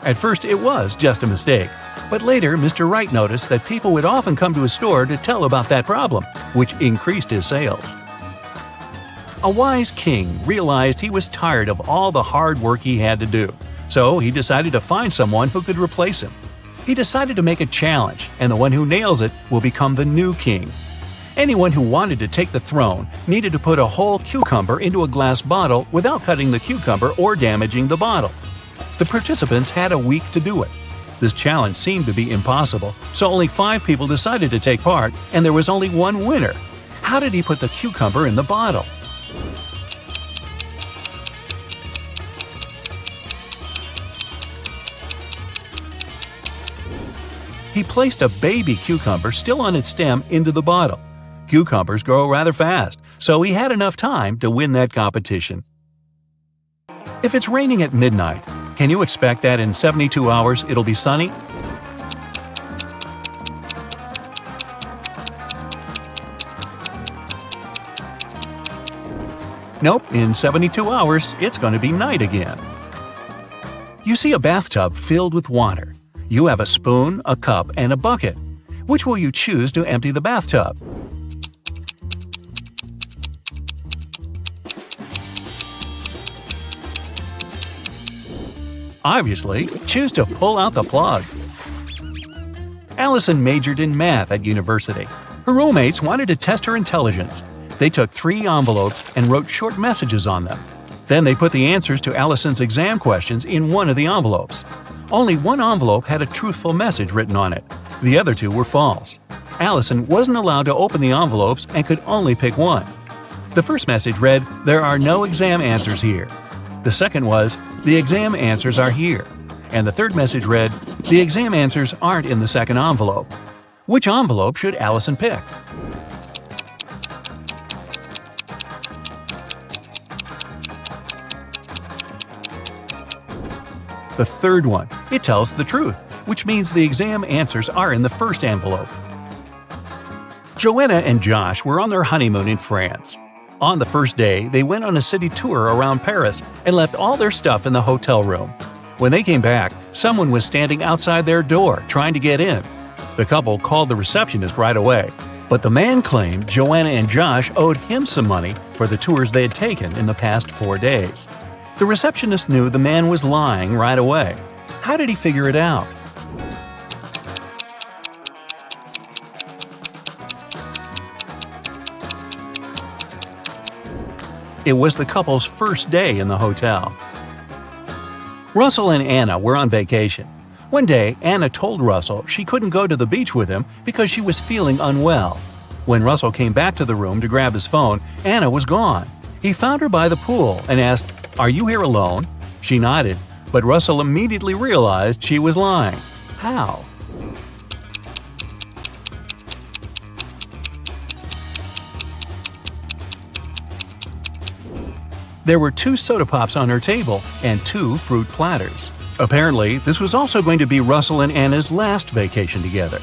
At first, it was just a mistake. But later, Mr. Wright noticed that people would often come to his store to tell about that problem, which increased his sales. A wise king realized he was tired of all the hard work he had to do, so he decided to find someone who could replace him. He decided to make a challenge, and the one who nails it will become the new king. Anyone who wanted to take the throne needed to put a whole cucumber into a glass bottle without cutting the cucumber or damaging the bottle. The participants had a week to do it. This challenge seemed to be impossible, so only 5 people decided to take part, and there was only one winner. How did he put the cucumber in the bottle? He placed a baby cucumber still on its stem into the bottle. Cucumbers grow rather fast, so he had enough time to win that competition. If it's raining at midnight, can you expect that in 72 hours it'll be sunny? Nope, in 72 hours it's going to be night again. You see a bathtub filled with water. You have a spoon, a cup, and a bucket. Which will you choose to empty the bathtub? Obviously, choose to pull out the plug. Allison majored in math at university. Her roommates wanted to test her intelligence. They took 3 envelopes and wrote short messages on them. Then they put the answers to Allison's exam questions in one of the envelopes. Only one envelope had a truthful message written on it. The other 2 were false. Allison wasn't allowed to open the envelopes and could only pick one. The first message read, "There are no exam answers here." The second was, "The exam answers are here." And the third message read, "The exam answers aren't in the second envelope." Which envelope should Allison pick? The third one. It tells the truth, which means the exam answers are in the first envelope. Joanna and Josh were on their honeymoon in France. On the first day, they went on a city tour around Paris and left all their stuff in the hotel room. When they came back, someone was standing outside their door trying to get in. The couple called the receptionist right away, but the man claimed Joanna and Josh owed him some money for the tours they had taken in the past 4 days. The receptionist knew the man was lying right away. How did he figure it out? It was the couple's first day in the hotel. Russell and Anna were on vacation. One day, Anna told Russell she couldn't go to the beach with him because she was feeling unwell. When Russell came back to the room to grab his phone, Anna was gone. He found her by the pool and asked, "Are you here alone?" She nodded. but Russell immediately realized she was lying. How? There were 2 soda pops on her table and 2 fruit platters. Apparently, this was also going to be Russell and Anna's last vacation together.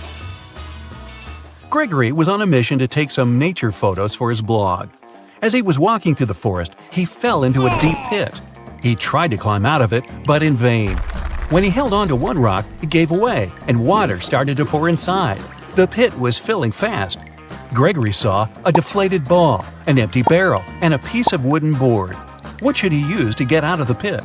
Gregory was on a mission to take some nature photos for his blog. As he was walking through the forest, he fell into a deep pit. He tried to climb out of it, but in vain. When he held onto one rock, it gave away, and water started to pour inside. The pit was filling fast. Gregory saw a deflated ball, an empty barrel, and a piece of wooden board. What should he use to get out of the pit?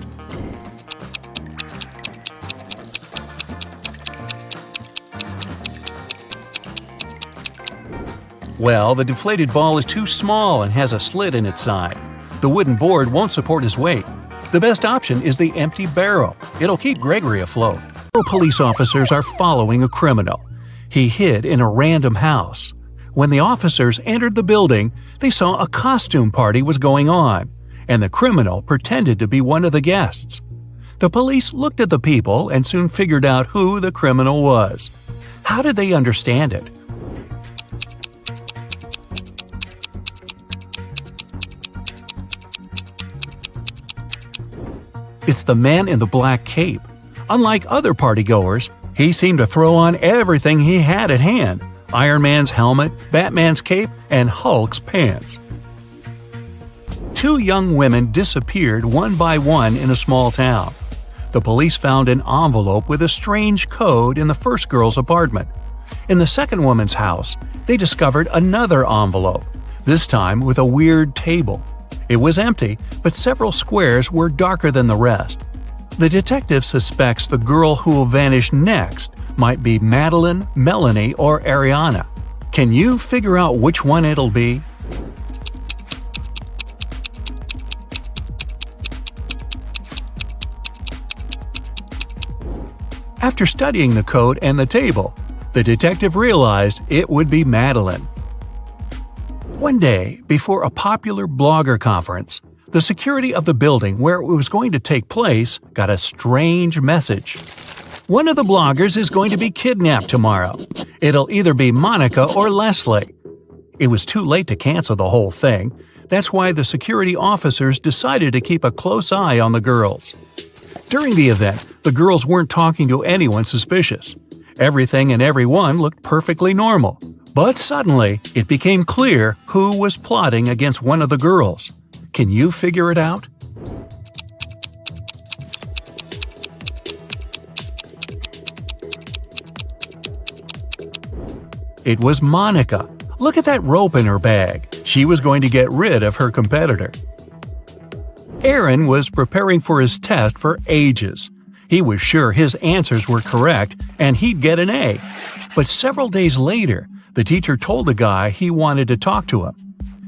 Well, the deflated ball is too small and has a slit in its side. The wooden board won't support his weight. The best option is the empty barrel. It'll keep Gregory afloat. Several police officers are following a criminal. He hid in a random house. When the officers entered the building, they saw a costume party was going on, and the criminal pretended to be one of the guests. The police looked at the people and soon figured out who the criminal was. How did they understand it? It's the man in the black cape. Unlike other partygoers, he seemed to throw on everything he had at hand: Iron Man's helmet, Batman's cape, and Hulk's pants. 2 young women disappeared one by one in a small town. The police found an envelope with a strange code in the first girl's apartment. In the second woman's house, they discovered another envelope, this time with a weird table. It was empty, but several squares were darker than the rest. The detective suspects the girl who will vanish next might be Madeline, Melanie, or Ariana. Can you figure out which one it'll be? After studying the code and the table, the detective realized it would be Madeline. One day, before a popular blogger conference, the security of the building where it was going to take place got a strange message. One of the bloggers is going to be kidnapped tomorrow. It'll either be Monica or Leslie. It was too late to cancel the whole thing. That's why the security officers decided to keep a close eye on the girls. During the event, the girls weren't talking to anyone suspicious. Everything and everyone looked perfectly normal. But suddenly, it became clear who was plotting against one of the girls. Can you figure it out? It was Monica. Look at that rope in her bag. She was going to get rid of her competitor. Aaron was preparing for his test for ages. He was sure his answers were correct and he'd get an A. But several days later, the teacher told the guy he wanted to talk to him.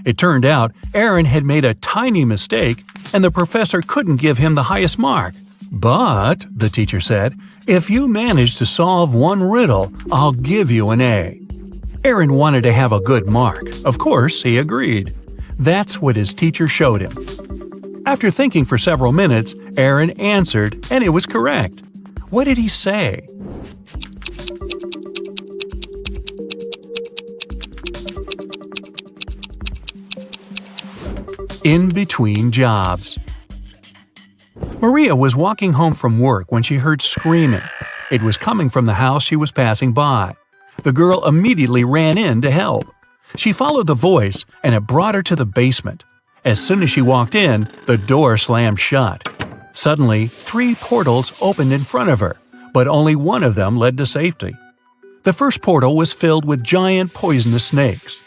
It turned out Aaron had made a tiny mistake and the professor couldn't give him the highest mark. But, the teacher said, if you manage to solve one riddle, I'll give you an A. Aaron wanted to have a good mark. Of course, he agreed. That's what his teacher showed him. After thinking for several minutes, Aaron answered, and it was correct. What did he say? In between jobs. Maria was walking home from work when she heard screaming. It was coming from the house she was passing by. The girl immediately ran in to help. She followed the voice, and it brought her to the basement. As soon as she walked in, the door slammed shut. Suddenly, 3 portals opened in front of her, but only one of them led to safety. The first portal was filled with giant poisonous snakes.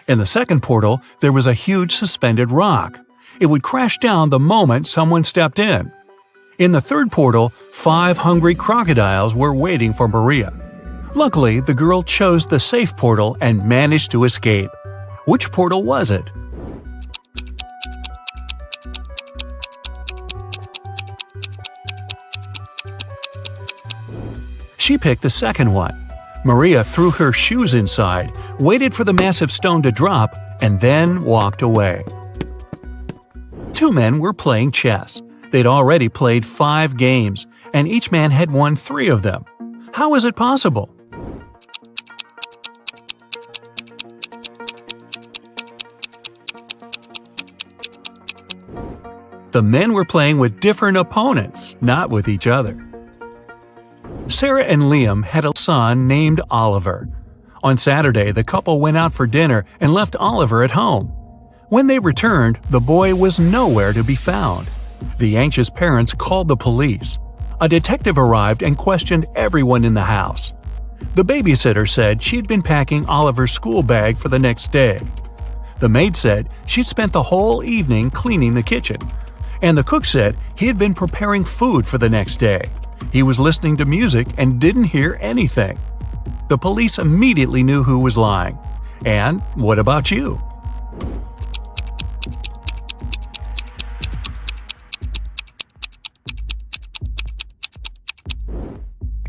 In the second portal, there was a huge suspended rock. It would crash down the moment someone stepped in. In the third portal, 5 hungry crocodiles were waiting for Maria. Luckily, the girl chose the safe portal and managed to escape. Which portal was it? She picked the second one. Maria threw her shoes inside, waited for the massive stone to drop, and then walked away. 2 men were playing chess. They'd already played 5 games, and each man had won 3 of them. How is it possible? The men were playing with different opponents, not with each other. Sarah and Liam had a son named Oliver. On Saturday, the couple went out for dinner and left Oliver at home. When they returned, the boy was nowhere to be found. The anxious parents called the police. A detective arrived and questioned everyone in the house. The babysitter said she'd been packing Oliver's school bag for the next day. The maid said she'd spent the whole evening cleaning the kitchen. And the cook said he had been preparing food for the next day. He was listening to music and didn't hear anything. The police immediately knew who was lying. And what about you?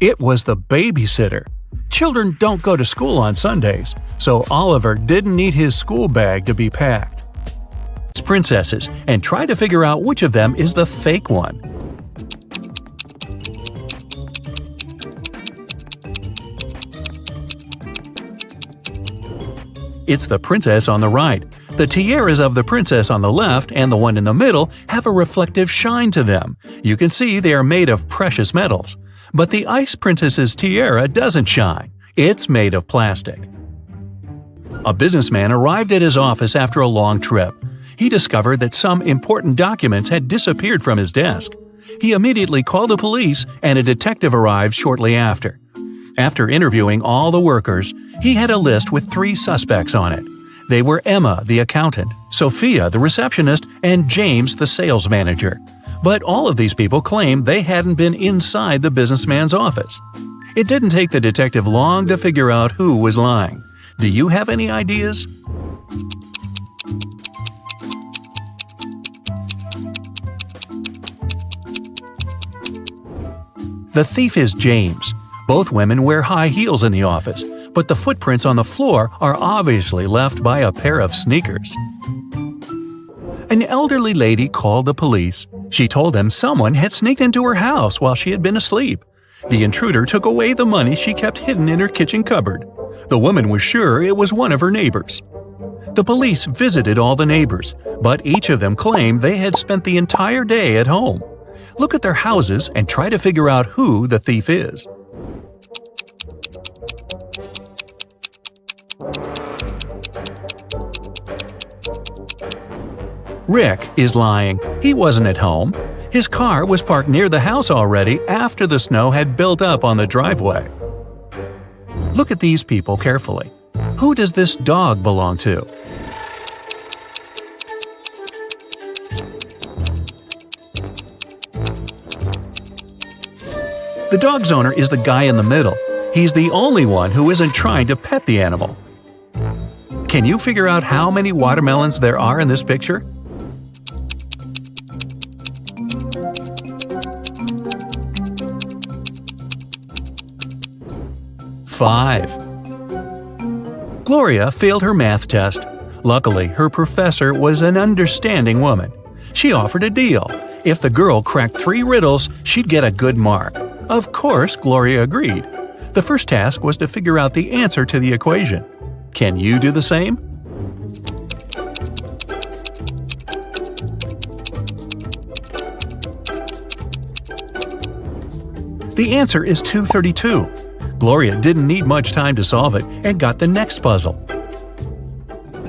It was the babysitter. Children don't go to school on Sundays, so Oliver didn't need his school bag to be packed. It's princesses, and try to figure out which of them is the fake one. It's the princess on the right. The tiaras of the princess on the left and the one in the middle have a reflective shine to them. You can see they are made of precious metals. But the ice princess's tiara doesn't shine. It's made of plastic. A businessman arrived at his office after a long trip. He discovered that some important documents had disappeared from his desk. He immediately called the police, and a detective arrived shortly after. After interviewing all the workers, he had a list with 3 suspects on it. They were Emma, the accountant, Sophia, the receptionist, and James, the sales manager. But all of these people claimed they hadn't been inside the businessman's office. It didn't take the detective long to figure out who was lying. Do you have any ideas? The thief is James. Both women wear high heels in the office, but the footprints on the floor are obviously left by a pair of sneakers. An elderly lady called the police. She told them someone had sneaked into her house while she had been asleep. The intruder took away the money she kept hidden in her kitchen cupboard. The woman was sure it was one of her neighbors. The police visited all the neighbors, but each of them claimed they had spent the entire day at home. Look at their houses and try to figure out who the thief is. Rick is lying. He wasn't at home. His car was parked near the house already after the snow had built up on the driveway. Look at these people carefully. Who does this dog belong to? The dog's owner is the guy in the middle. He's the only one who isn't trying to pet the animal. Can you figure out how many watermelons there are in this picture? Five. Gloria failed her math test. Luckily, her professor was an understanding woman. She offered a deal. If the girl cracked 3 riddles, she'd get a good mark. Of course, Gloria agreed. The first task was to figure out the answer to the equation. Can you do the same? The answer is 232. Gloria didn't need much time to solve it and got the next puzzle.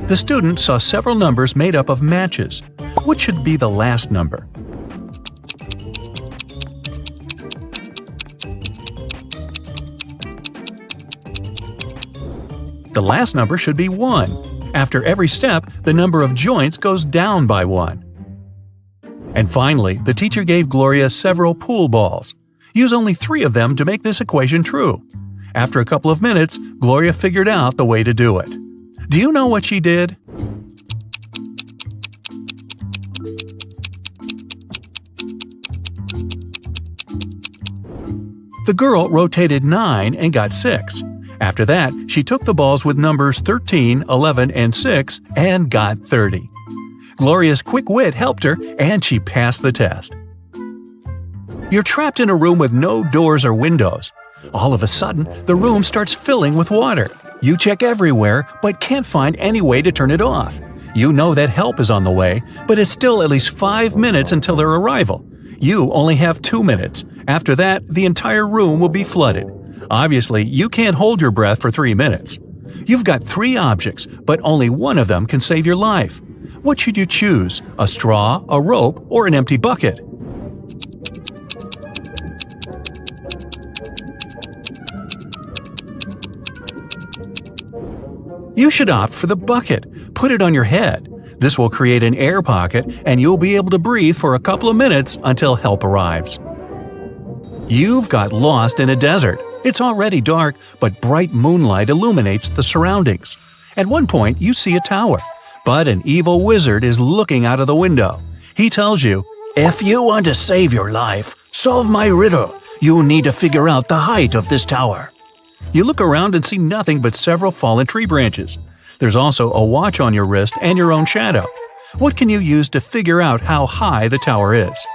The student saw several numbers made up of matches. What should be the last number? The last number should be 1. After every step, the number of joints goes down by 1. And finally, the teacher gave Gloria several pool balls. Use only 3 of them to make this equation true. After a couple of minutes, Gloria figured out the way to do it. Do you know what she did? The girl rotated 9 and got 6. After that, she took the balls with numbers 13, 11, and 6 and got 30. Gloria's quick wit helped her, and she passed the test. You're trapped in a room with no doors or windows. All of a sudden, the room starts filling with water. You check everywhere, but can't find any way to turn it off. You know that help is on the way, but it's still at least 5 minutes until their arrival. You only have 2 minutes. After that, the entire room will be flooded. Obviously, you can't hold your breath for 3 minutes. You've got 3 objects, but only one of them can save your life. What should you choose? A straw, a rope, or an empty bucket? You should opt for the bucket. Put it on your head. This will create an air pocket, and you'll be able to breathe for a couple of minutes until help arrives. You've got lost in a desert. It's already dark, but bright moonlight illuminates the surroundings. At one point, you see a tower, but an evil wizard is looking out of the window. He tells you, If you want to save your life, solve my riddle. You need to figure out the height of this tower. You look around and see nothing but several fallen tree branches. There's also a watch on your wrist and your own shadow. What can you use to figure out how high the tower is?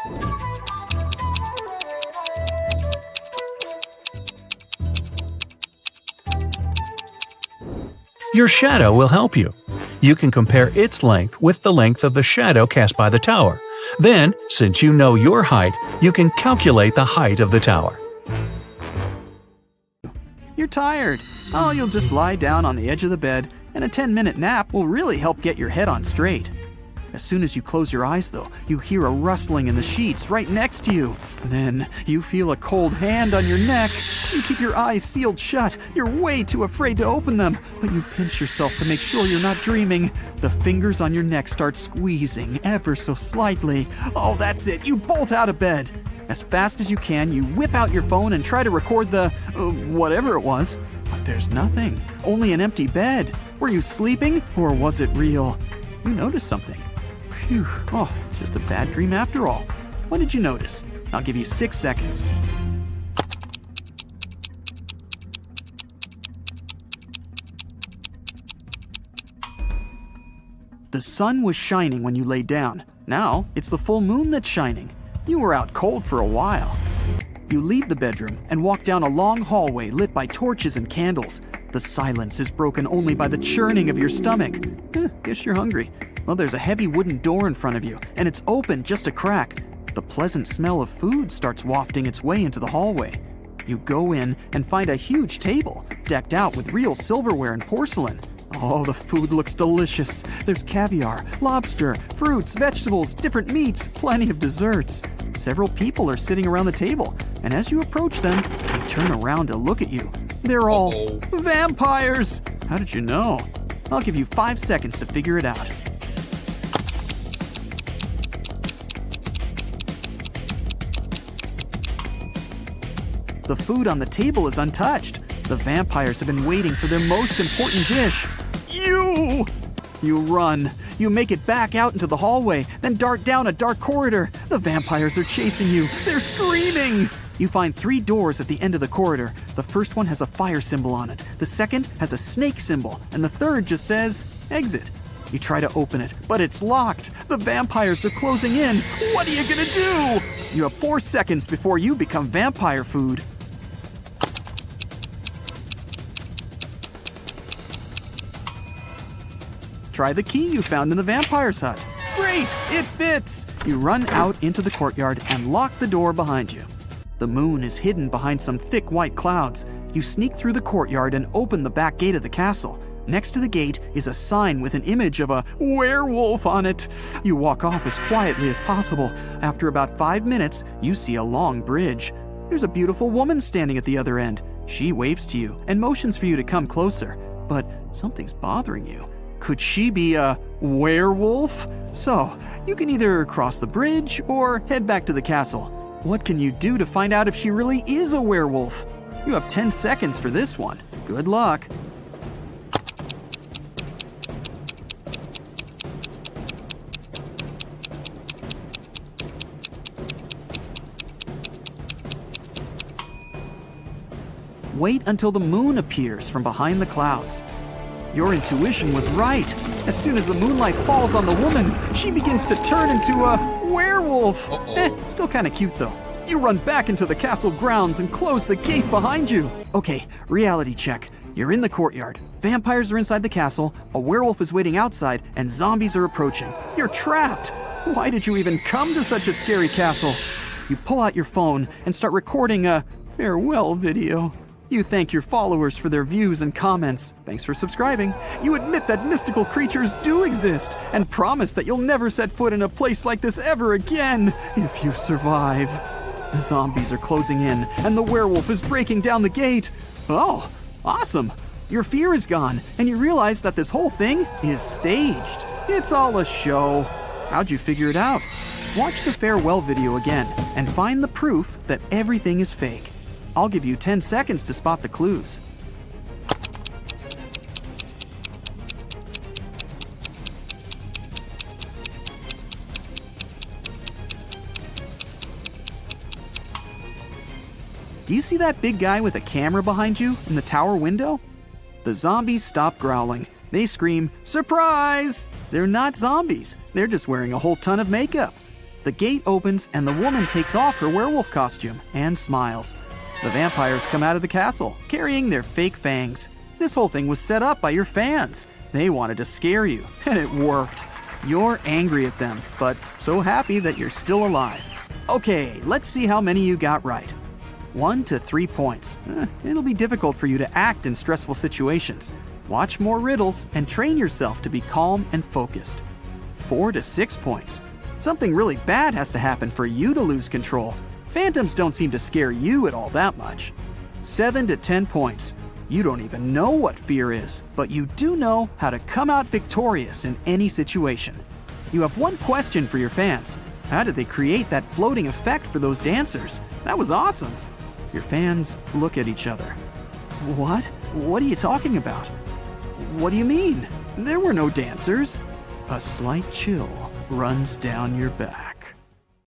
Your shadow will help you. You can compare its length with the length of the shadow cast by the tower. Then, since you know your height, you can calculate the height of the tower. You're tired. Oh, you'll just lie down on the edge of the bed, and a 10-minute nap will really help get your head on straight. As soon as you close your eyes, though, you hear a rustling in the sheets right next to you. Then you feel a cold hand on your neck. You keep your eyes sealed shut. You're way too afraid to open them, but you pinch yourself to make sure you're not dreaming. The fingers on your neck start squeezing ever so slightly. Oh, that's it. You bolt out of bed. As fast as you can, you whip out your phone and try to record the whatever it was. But there's nothing. Only an empty bed. Were you sleeping, or was it real? You noticed something. Phew. Oh, it's just a bad dream after all. What did you notice? I'll give you 6 seconds. The sun was shining when you lay down. Now, it's the full moon that's shining. You were out cold for a while. You leave the bedroom and walk down a long hallway lit by torches and candles. The silence is broken only by the churning of your stomach. Guess you're hungry. Well, there's a heavy wooden door in front of you, and it's open just a crack. The pleasant smell of food starts wafting its way into the hallway. You go in and find a huge table, decked out with real silverware and porcelain. Oh, the food looks delicious. There's caviar, lobster, fruits, vegetables, different meats, plenty of desserts. Several people are sitting around the table, and as you approach them, they turn around to look at you. They're all vampires! How did you know? I'll give you 5 seconds to figure it out. The food on the table is untouched. The vampires have been waiting for their most important dish. You run. You make it back out into the hallway, then dart down a dark corridor. The vampires are chasing you. They're screaming. You find 3 doors at the end of the corridor. The first one has a fire symbol on it. The second has a snake symbol. And the third just says, exit. You try to open it, but it's locked. The vampires are closing in. What are you gonna do? You have 4 seconds before you become vampire food. Try the key you found in the vampire's hut. Great, it fits! You run out into the courtyard and lock the door behind you. The moon is hidden behind some thick white clouds. You sneak through the courtyard and open the back gate of the castle. Next to the gate is a sign with an image of a werewolf on it. You walk off as quietly as possible. After about 5 minutes, you see a long bridge. There's a beautiful woman standing at the other end. She waves to you and motions for you to come closer. But something's bothering you. Could she be a werewolf? So, you can either cross the bridge or head back to the castle. What can you do to find out if she really is a werewolf? You have 10 seconds for this one. Good luck. Wait until the moon appears from behind the clouds. Your intuition was right. As soon as the moonlight falls on the woman, she begins to turn into a werewolf. Still kind of cute though. You run back into the castle grounds and close the gate behind you. Okay, reality check. You're in the courtyard. Vampires are inside the castle, a werewolf is waiting outside, and zombies are approaching. You're trapped. Why did you even come to such a scary castle? You pull out your phone and start recording a farewell video. You thank your followers for their views and comments. Thanks for subscribing. You admit that mystical creatures do exist and promise that you'll never set foot in a place like this ever again if you survive. The zombies are closing in and the werewolf is breaking down the gate. Oh, awesome. Your fear is gone and you realize that this whole thing is staged. It's all a show. How'd you figure it out? Watch the farewell video again and find the proof that everything is fake. I'll give you 10 seconds to spot the clues. Do you see that big guy with a camera behind you in the tower window? The zombies stop growling. They scream, "Surprise!" They're not zombies. They're just wearing a whole ton of makeup. The gate opens and the woman takes off her werewolf costume and smiles. The vampires come out of the castle, carrying their fake fangs. This whole thing was set up by your fans. They wanted to scare you, and it worked. You're angry at them, but so happy that you're still alive. Okay, let's see how many you got right. 1 to 3 points. It'll be difficult for you to act in stressful situations. Watch more riddles and train yourself to be calm and focused. 4 to 6 points. Something really bad has to happen for you to lose control. Phantoms don't seem to scare you at all that much. 7 to 10 points. You don't even know what fear is, but you do know how to come out victorious in any situation. You have one question for your fans. How did they create that floating effect for those dancers? That was awesome. Your fans look at each other. What? What are you talking about? What do you mean? There were no dancers. A slight chill runs down your back.